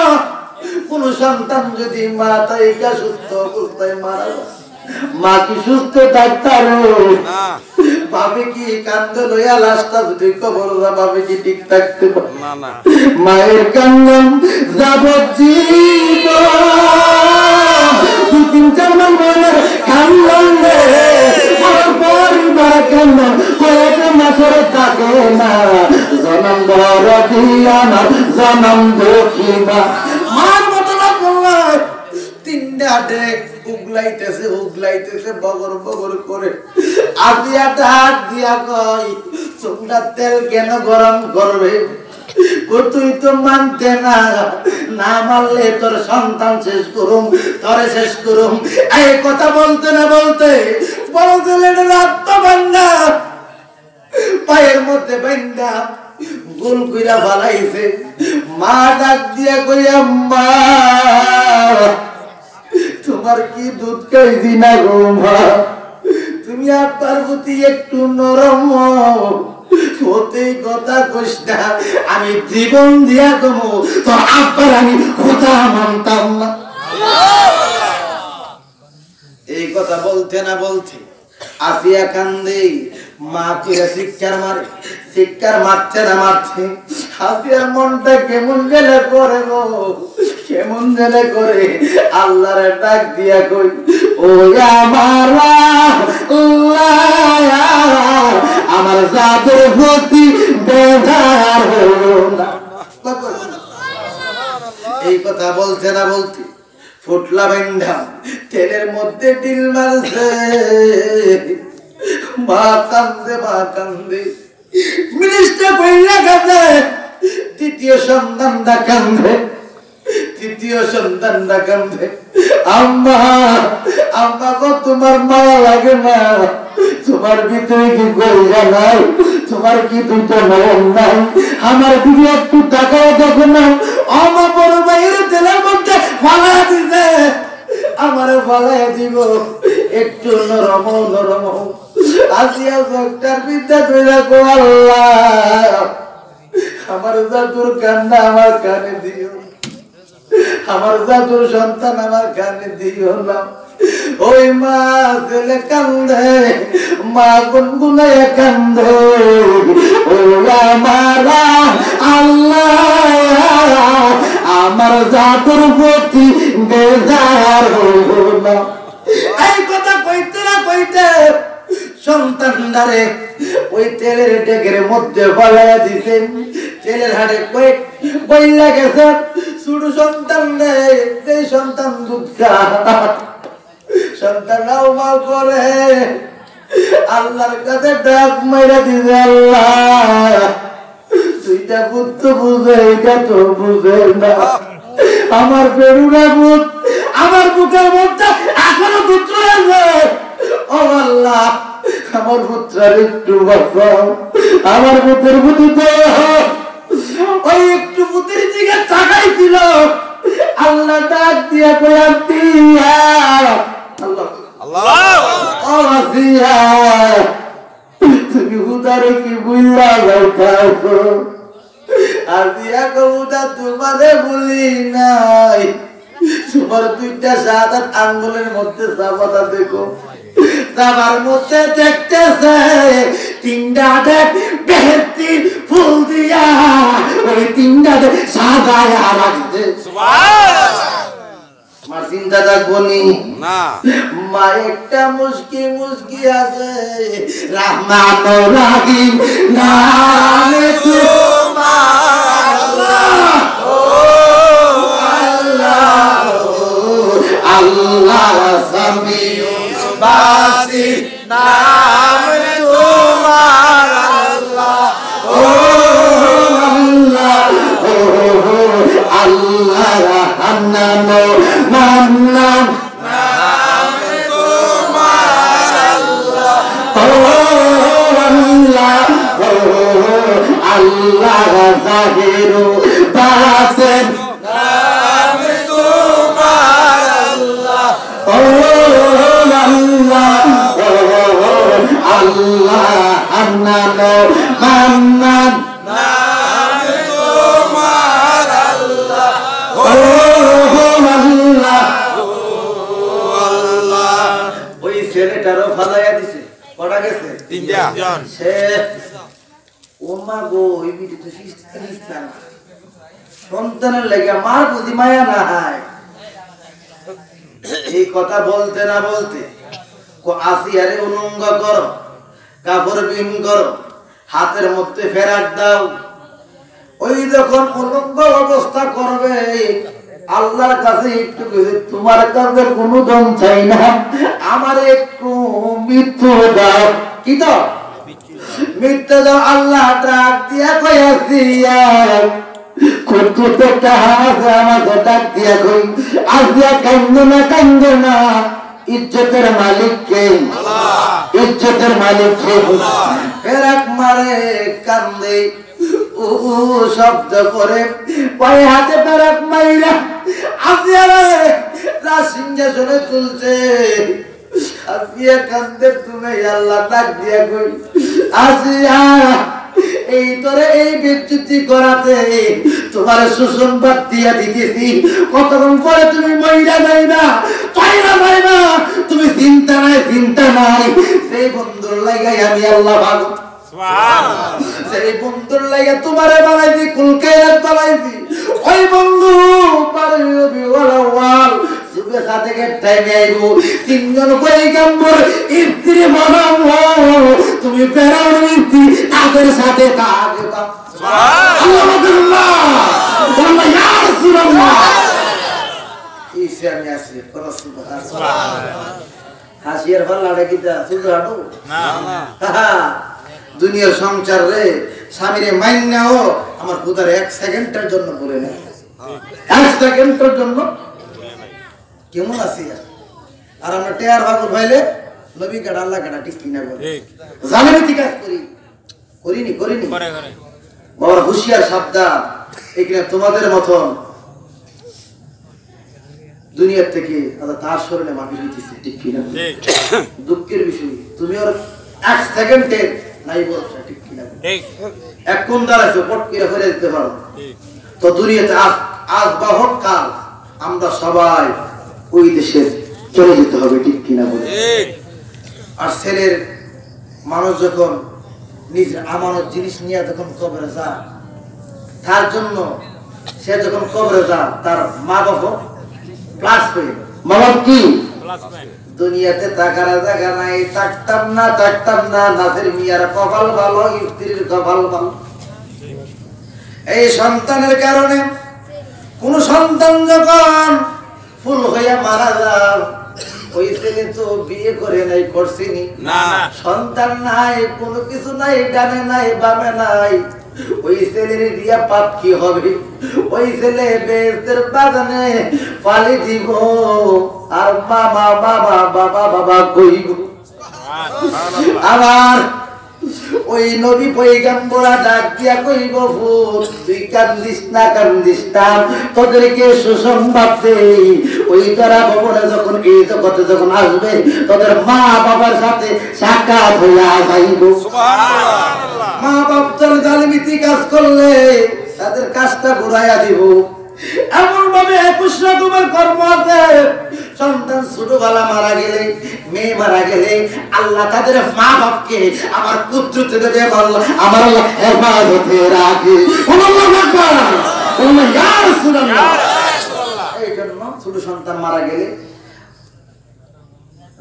কোন সন্তান যদি মা তাইকা সুস্থ অবস্থায় মারা যায় মা কি সুস্থ ডাক্তার ভাবে কি কান্দ লইয়া লাশটা যদি কবর ভাবে কি ঠিক থাকতে পারে না মায়ের কান্নাম যাবজ্জীব 2-3 মানে কান্নাম রে পরিবার কান্নাম হয়ে মাসরে থাকে না জনম বড় দিয়া না জনম দুঃখীবা মার মতো না বললা 3টা ডেক উগলাইতেছে বগর করে আজিয়া হাত দিয়া কই তোমরা তেল কেন গরম করবে তুই তো মানতে না মানলে তোর সন্তান শেষ করুম এই কথা বলতে আত্মবান্ধা পায়ের মধ্যে বান্ধা গোল কইরা ফালাইছে মা ডাক দিয়া কইয়া মা তোমার কি দুধ খাইছি না গো মা তুমি আপনার প্রতি একটু নরম হতেই কথা কইস না আমি জীবন দিয়া দেবো তো আব্বার আমি কথা মানতাম না এই কথা বলতে না বলতে আসিয়া কান্দে মা কিরা শিক্ষার মারছে না মারছে হাসিয়ার মনটা কেমন গেলে করে গো কেমন গেলে করে আল্লাহর ডাক দিয়া কই ও আমার জাতের প্রতি বেজার হলো না। এই কথা বলছে না বলতে ফুটলা বেন্ডা তেলের মধ্যে ডিল মারছে মা কান্দে মিনিস্টার কইলা কাঁদে তৃতীয় সন্তানটা কান্দে আম্মা গো তোমার মায়া লাগে না তোমার ভিতরে কি গরিয়া নাই তোমার কি দুটো মন নাই আমার দিকে একটু টাকাও দেখো না আমার বড় ভাইয়ের তেলের মধ্যে ফালা দিছে আমার ফালাই দিব একটু নরম আসিয়া চোখটার বিদ্যা তৈরা কো আল্লাহ আমার জাদুর কান্না আমার কানে দিও আমার জাদুর সন্তান আমার কানে দিও না। ওই মা ছেলে কান্দে মা গুনগুনায় কান্দে ও আমার আল্লাহ আমার জাদুর প্রতি বেজার হলো না। এই কথা কইতে না কইতে সন্তানদারে ওই তেলের ডেকের মধ্যে ফলাইয়া দিতেন তেলের হাড়ে কয়েক বইলা গেছে ছোট সন্তান নেই সেই সন্তান দুধ সন্তান মা করে আল্লাহর কাছে ডাক মাইরা দিছে আল্লাহ দুইটা পুত্র বুঝে এটা তো বুঝে না আমার বেরুনা পুত আমার বুকের মধ্যে এখনো পুত্র আছে ও আল্লাহ আমার পুত্রের একটু বাঁচাও আমার পুত্রের প্রতি ওই একটু পুত্রের দিকে তাকাই ছিল আল্লাহ ডাক দিয়া কইয়া দিয়া তুমি হুদারে কি বুঝলা যাইতাছো আর দিয়া কবুদা তোমারে বলি নাই তোমার দুইটা সাদা আঙ্গুলের মধ্যে সাবাতা দেখো তার মধ্যে দেখতেছে তিনটা বেহেশতি ফুল দিয়া ওই তিনটা সাজায়া রাখছে আমার চিন্তা থাকবনি না মা একটা মুস্কি আছে রহমান রাহিম নামে তোমার আল্লাহ সামিউ বাসি নাম তোমার আল্লাহ ও আল্লাহ ও আল্লাহ হান্নান মান্নান নাম তোমার আল্লাহ ও আল্লাহ ও আল্লাহ জাহিরু বাসিন নাম তোমার আল্লাহ ও আল্লাহ হান্নান মান্নান নাম তোমার আল্লাহ ও আল্লাহ ওই ছেলেটারও ফালাইয়া দিছে কটা গেছে তিনজন সে ও মা গো ওই বিটি তো ইসলাম সন্তানের লেগে মার বুঝি মায়া না হয় এই কথা বলতে না বলতে আসিয়ারে উলঙ্গ করো কাপড় বিন করো হাতের মধ্যে ফেরাত দাও ওই যখন উলঙ্গ অবস্থা করবে আল্লাহর কাছে একটু তোমার কাছে কোনো দম চাই না আমার একটু মৃত্যু দাও কি তো মৃত্যু দাও আল্লাহ ডাক দিয়া কই আসিয়া ইজ্জতের মালিক কে ইজ্জতের মালিক কে ফেরাক মারে কান্দে ও শব্দ করে পায়ে হাতে ফেরাক মাইরা আসিয়া সিংহাসনে তুলছে আসিয়া কান্দে তুমি আল্লাহ ডাক দিয়া কই আসিয়া এই তোরে এই বিদ্যুতি করাতে তোমার সুসংবাদ দিয়া দিতেছি কতক্ষণ পরে তুমি মহিলা যাইবা ভাইরা তুমি চিন্তা নাই সেই বন্ধুর লাগাই আমি আল্লাহ ভালো সেই বন্ধুর লাগে তোমারে বানাইছি কুলকায়নাত বানাইছি ওই বন্ধু পারবি ওয়াল সুবে সাথে কে টাইমে আইবো তিনজন পয়গম্বর স্ত্রী বানাবো তুমি ফেরাউন স্ত্রী তাদের সাথে থাকবা সুবহানাল্লাহ আল্লাহ ইয়া রাসূলুল্লাহ ইসে আমি আসি কোন সুবহানাল্লাহ হাসিয়ার ভাল্লাটা কিটা শুধু হাঁটু না দুনিয়ার সংসার রে স্বামীরে মাইন্নাও আমার খুদার 1 সেকেন্ডের জন্য বলে না 1 সেকেন্ডের জন্য কেমন আছি আর আমরা টেয়ার ভাগর ভাইলে নবী কাটা আল্লাহ কাটা ঠিক কিনা বলে জালিমি কাজ করিনি করে বাবার হুঁশিয়ার সাবধান এখানে তোমাদের মতন দুনিয়ার থেকে তার শরণে মাফি দিতেছে ঠিক কিনা দুঃখের বিষয় তুমি ওর 1 সেকেন্ডে নাই বলছো ঠিক কিনা এক কোন দাঁড়াইছো পট করে ফেলে দিতে পারো তো দুনিয়াতে আজ বা হোক কাল আমরা সবাই ওই দেশে চলে যেতে হবে ঠিক কিনা বলে আর ছেলের মানুষ যখন নিজের আমানত জিনিস নিয়ে যখন কবরে যায় তার জন্য সে যখন কবরে যায় তার মা বাবা প্লাস পেয়ে মা বাবা কি দুনিয়াতে টাকার জায়গা নাই থাকতাম না নাসের মিয়ার কপাল ভালো স্ত্রীর কপাল ভালো এই সন্তানের কারণে কোন সন্তান যখন ফুল হইয়া মারা যায় ওই ছেলে তো বিয়ে করে নাই করছিনি না সন্তান নাই কোনো কিছু নাই ডানে নাই বামে নাই ওই ছেলের দিয়া পাপ কি হবে ওই ছেলে বেতের বাগানে পালি দিব আর মামা বাবা কইব আবার ওই নবী পয়গম্বরা ডাক দিয়া কইব ভূত তুই কান্দিস না তোদেরকে সুসংবাদ দেই ওই তারা ভবনে যখন এই জগতে যখন আসবে তোদের মা বাবার সাথে সাক্ষাৎ হইয়া যাইব সুবহানাল্লাহ মা বাবার জালিমিতি কাজ করলে তাদের কাজটা ঘুরাইয়া দিব এমন ভাবে 21 রকমের কর্ম আছে সন্তান ছোটবেলা মারা গেলে মেয়ে মারা গেলে আল্লাহ তাদের মা বাপকে আমার কুদরতে দেবে আমার আল্লাহ হেফাজতে রাখে আল্লাহু আকবার আল্লাহ ইয়া রাসূলুল্লাহ এই জন্য ছোট সন্তান মারা গেলে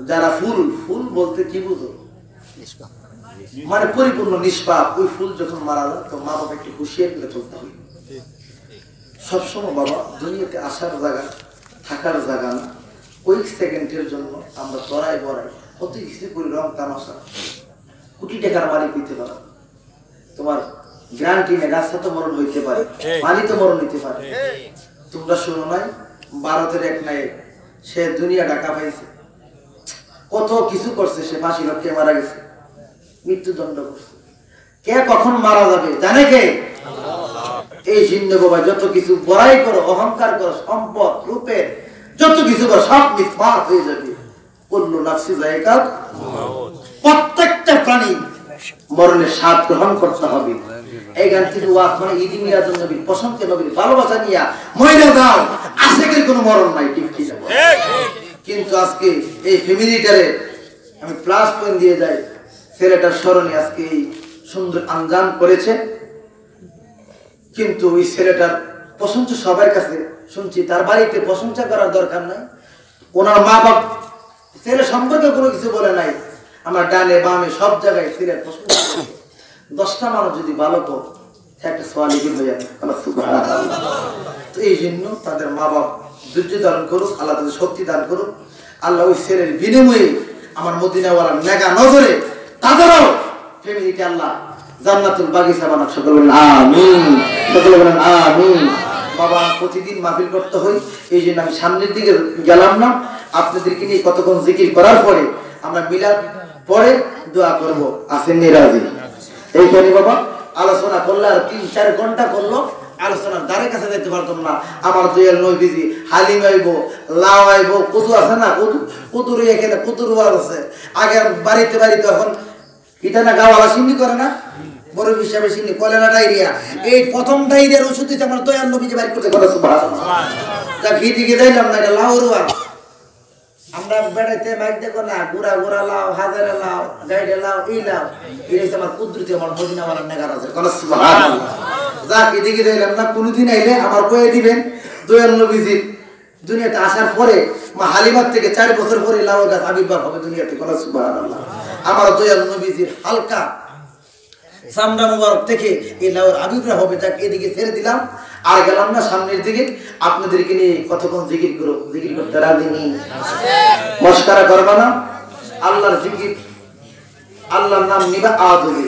যারা ফুল বলতে কি বুঝো নিষ্পাপ মানে পরিপূর্ণ নিষ্পাপ ওই ফুল যখন মারা যায় তো মা বাবা একটু হুঁশিয়ার করে চলতে হবে সবসময় বাবা দুনিয়াতে আসার জায়গা থাকার জায়গা না কয়েক সেকেন্ডের জন্য আমরা তরাই বড়াই কত কিছু করি রং তামাশা কোটি টাকার মালিক হইতে পারে তোমার গ্রান্টি নেই রাস্তা তো মরণ হইতে পারে মালি তো মরণ হইতে পারে তোমরা শোনো নাই ভারতের এক নায়ক সে দুনিয়া ঢাকা পাইছে কত কিছু করছে সে ফাঁসি লটকে মারা গেছে মৃত্যুদণ্ড করছে কে কখন মারা যাবে জানে কে এই জিন্ন বাবা যত কিছু বড়াই করো অহংকার করো সম্পদ রূপে যত কিছু করো সব মিথ্যা হয়ে যাবে কুল্লু নাফসি যায়িকাত মাউত প্রত্যেকটা প্রাণী মরণের স্বাদ গ্রহণ করতে হবে এই গান থেকে ওয়াজ মানে ঈদ মিলাদুন নবীর পছন্দ নবীর ভালোবাসা নিয়া মইরা দাও আশিকের কোনো মরণ নাই ঠিক ঠিক কিন্তু আজকে এই ফ্যামিলিটারে আমি প্লাস পয়েন্ট দিয়ে যাই ছেলেটার স্মরণে আজকে এই সুন্দর আঞ্জাম করেছে কিন্তু ওই ছেলেটার প্রশংসা সবার কাছে শুনছি তার বাড়িতে প্রশংসা করার দরকার নাই ওনার মা বাপ ছেলে সম্পর্কে কোনো কিছু বলে নাই আমার ডানে বামে সব জায়গায় ছেলের প্রশংসা 10টা মানুষ যদি ভালো তো একটা সোয়ালি হয়ে যাবে তো এই জন্য তাদের মা বাপ ধৈর্য ধারণ করুক আল্লাহ তাদের শক্তি দান করুক আল্লাহ ওই ছেলের বিনিময়ে আমার মদিনাওয়ালার নেগা নজরে তাদেরও ফ্যামিলিকে আল্লাহ জান্নাতুল বাগিচা বানাক সকলে বলেন আমিন সকলে বলেন আমিন বাবা প্রতিদিন মাহফিল করতে হয় এই জন্য আমি সামনের দিকে গেলাম না আপনাদেরকে নিয়ে কতক্ষণ জিকির করার পরে আমরা মিলাদ পরে দোয়া করব আসেন নিরাজি এইখানে বাবা আলোচনা করলে আর 3-4 ঘন্টা করলো আলোচনার দ্বারে কাছে যেতে পারতাম না আমার দয়াল নবীজি হালিম আইবো লাউ আইবো কদু আছে না কদুর এখানে কদুর ওয়াজ আছে আগে বাড়িতে এখন এটা না গাওয়ালা সিন্নি করে না বড় হিসাবে সিন্নি কলেরা ডায়রিয়া এই প্রথম ডায়রিয়ার ওষুধ দিতে আমার দয়াল নবীজি বাড়ি করতে কথা সুবহানাল্লাহ যা ঘি দিকে যাইলাম না এটা লাউর ওয়াজ আমরা বেড়াইতে মাইক দেখো না গুড়া গুড়া লাও হাজারে লাও গাইডে লাও এই লাও এই আমার কুদরতি আমার মদিনা আমার নেগার আছে কোন সুবহানাল্লাহ যাক এদিকে যাইলাম না কোনদিন আইলে আমার কয়ে দিবেন দয়াল নবীজির দুনিয়াতে আসার পরে মা হালিমার থেকে 4 বছর পরে লাউ গাছ আবির্ভাব হবে দুনিয়াতে কোন সুবহানাল্লাহ আমার দয়াল নবীজির হালকা সামনা মুবারক থেকে এই লাউর আবির্ভাব হবে যাক এদিকে ছেড়ে দিলাম আর গেলাম না সামনের দিকে আপনাদেরকে নিয়ে কতক্ষণ জিকির করো জিকির করতে রাজি নেই মস্করা করবা না আল্লাহর জিকির আল্লাহর নাম নিবা আদবে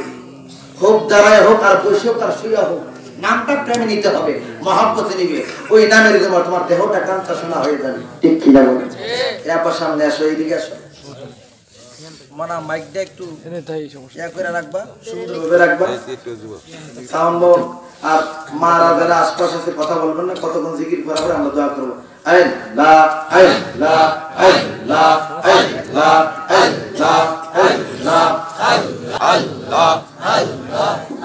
হোক দাঁড়ায় হোক আর বসে হোক আর শুয়ে হোক নামটা প্রেমে নিতে হবে মহব্বতে নিবে ওই নামের তোমার দেহটা কান্তা শোনা হয়ে যাবে ঠিক কি না বলে এরপর সামনে আসো এইদিকে আসো মানা মাইকটা একটু এনে তাই সমস্যা ইয়া করে রাখবা সুন্দরভাবে রাখবা সাউন্ড বক্স আর মারা যারা আশপাশে আছে কথা বলবেন না কতক্ষণ জিকির করার পরে আমরা দোয়া করব আল্লাহ আল্লাহ আল্লাহ আল্লাহ আল্লাহ আল্লাহ আল্লাহ আল্লাহ আল্লাহ আল্লাহ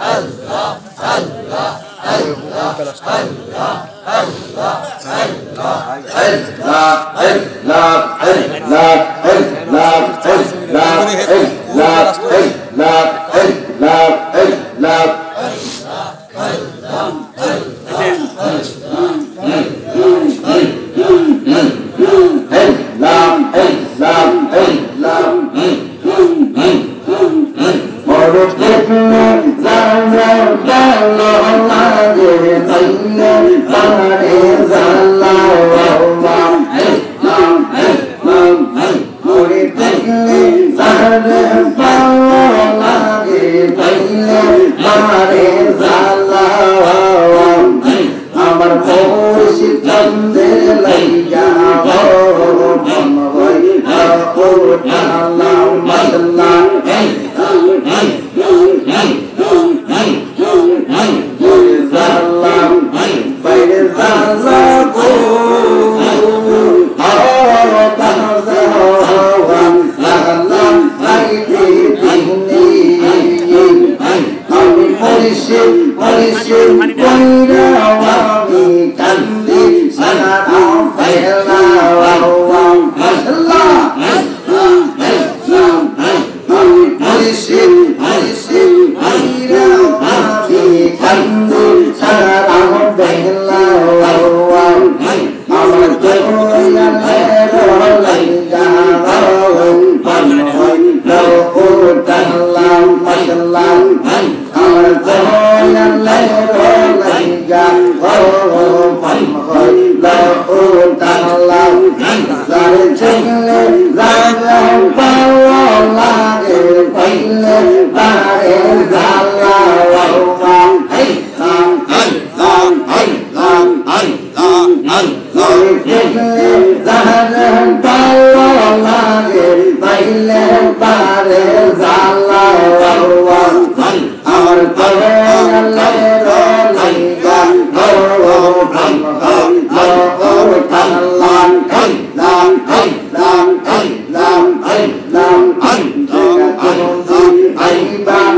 Bye.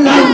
I'm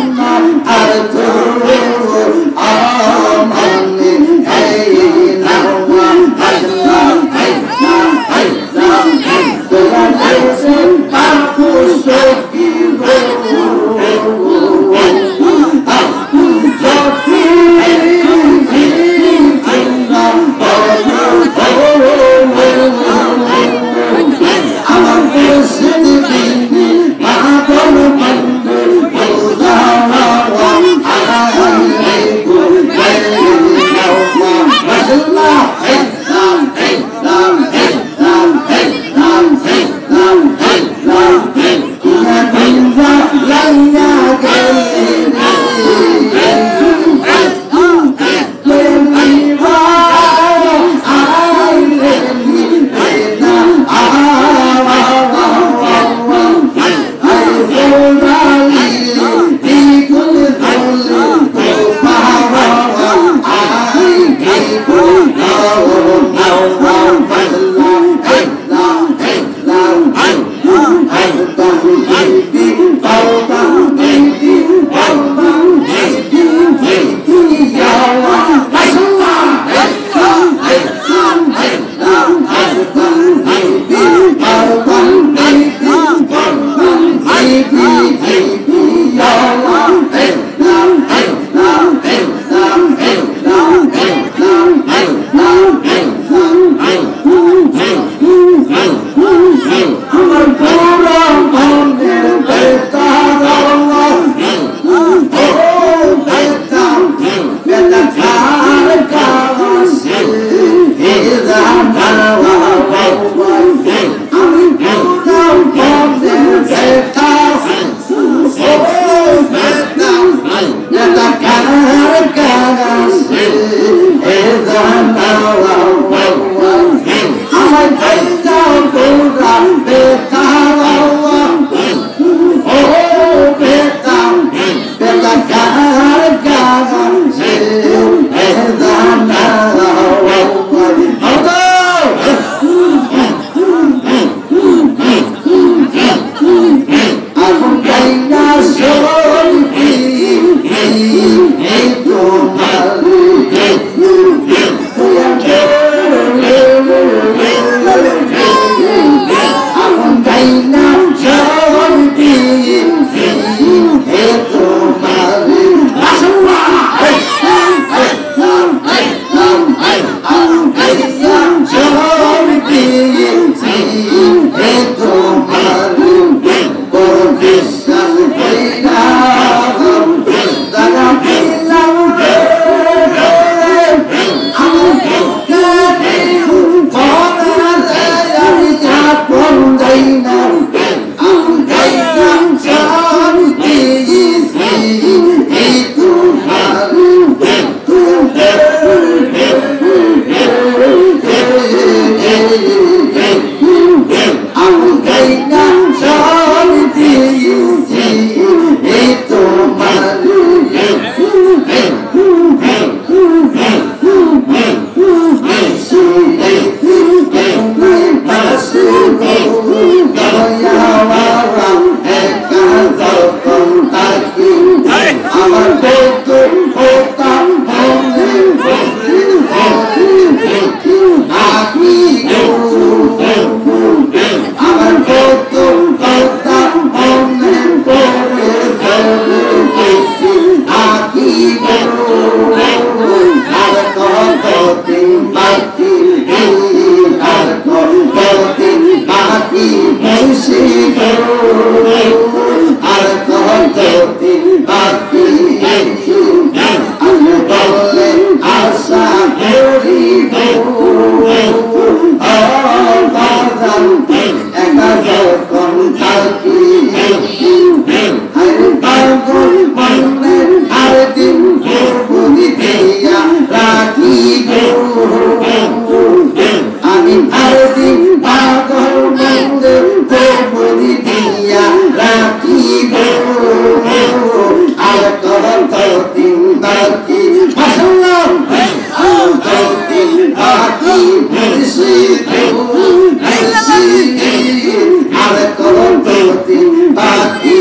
বাকি মাশাআল্লাহ আউদি বাকি মুর্শিদু আইসি আরে করতি বাকি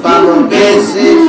ভালো বেশি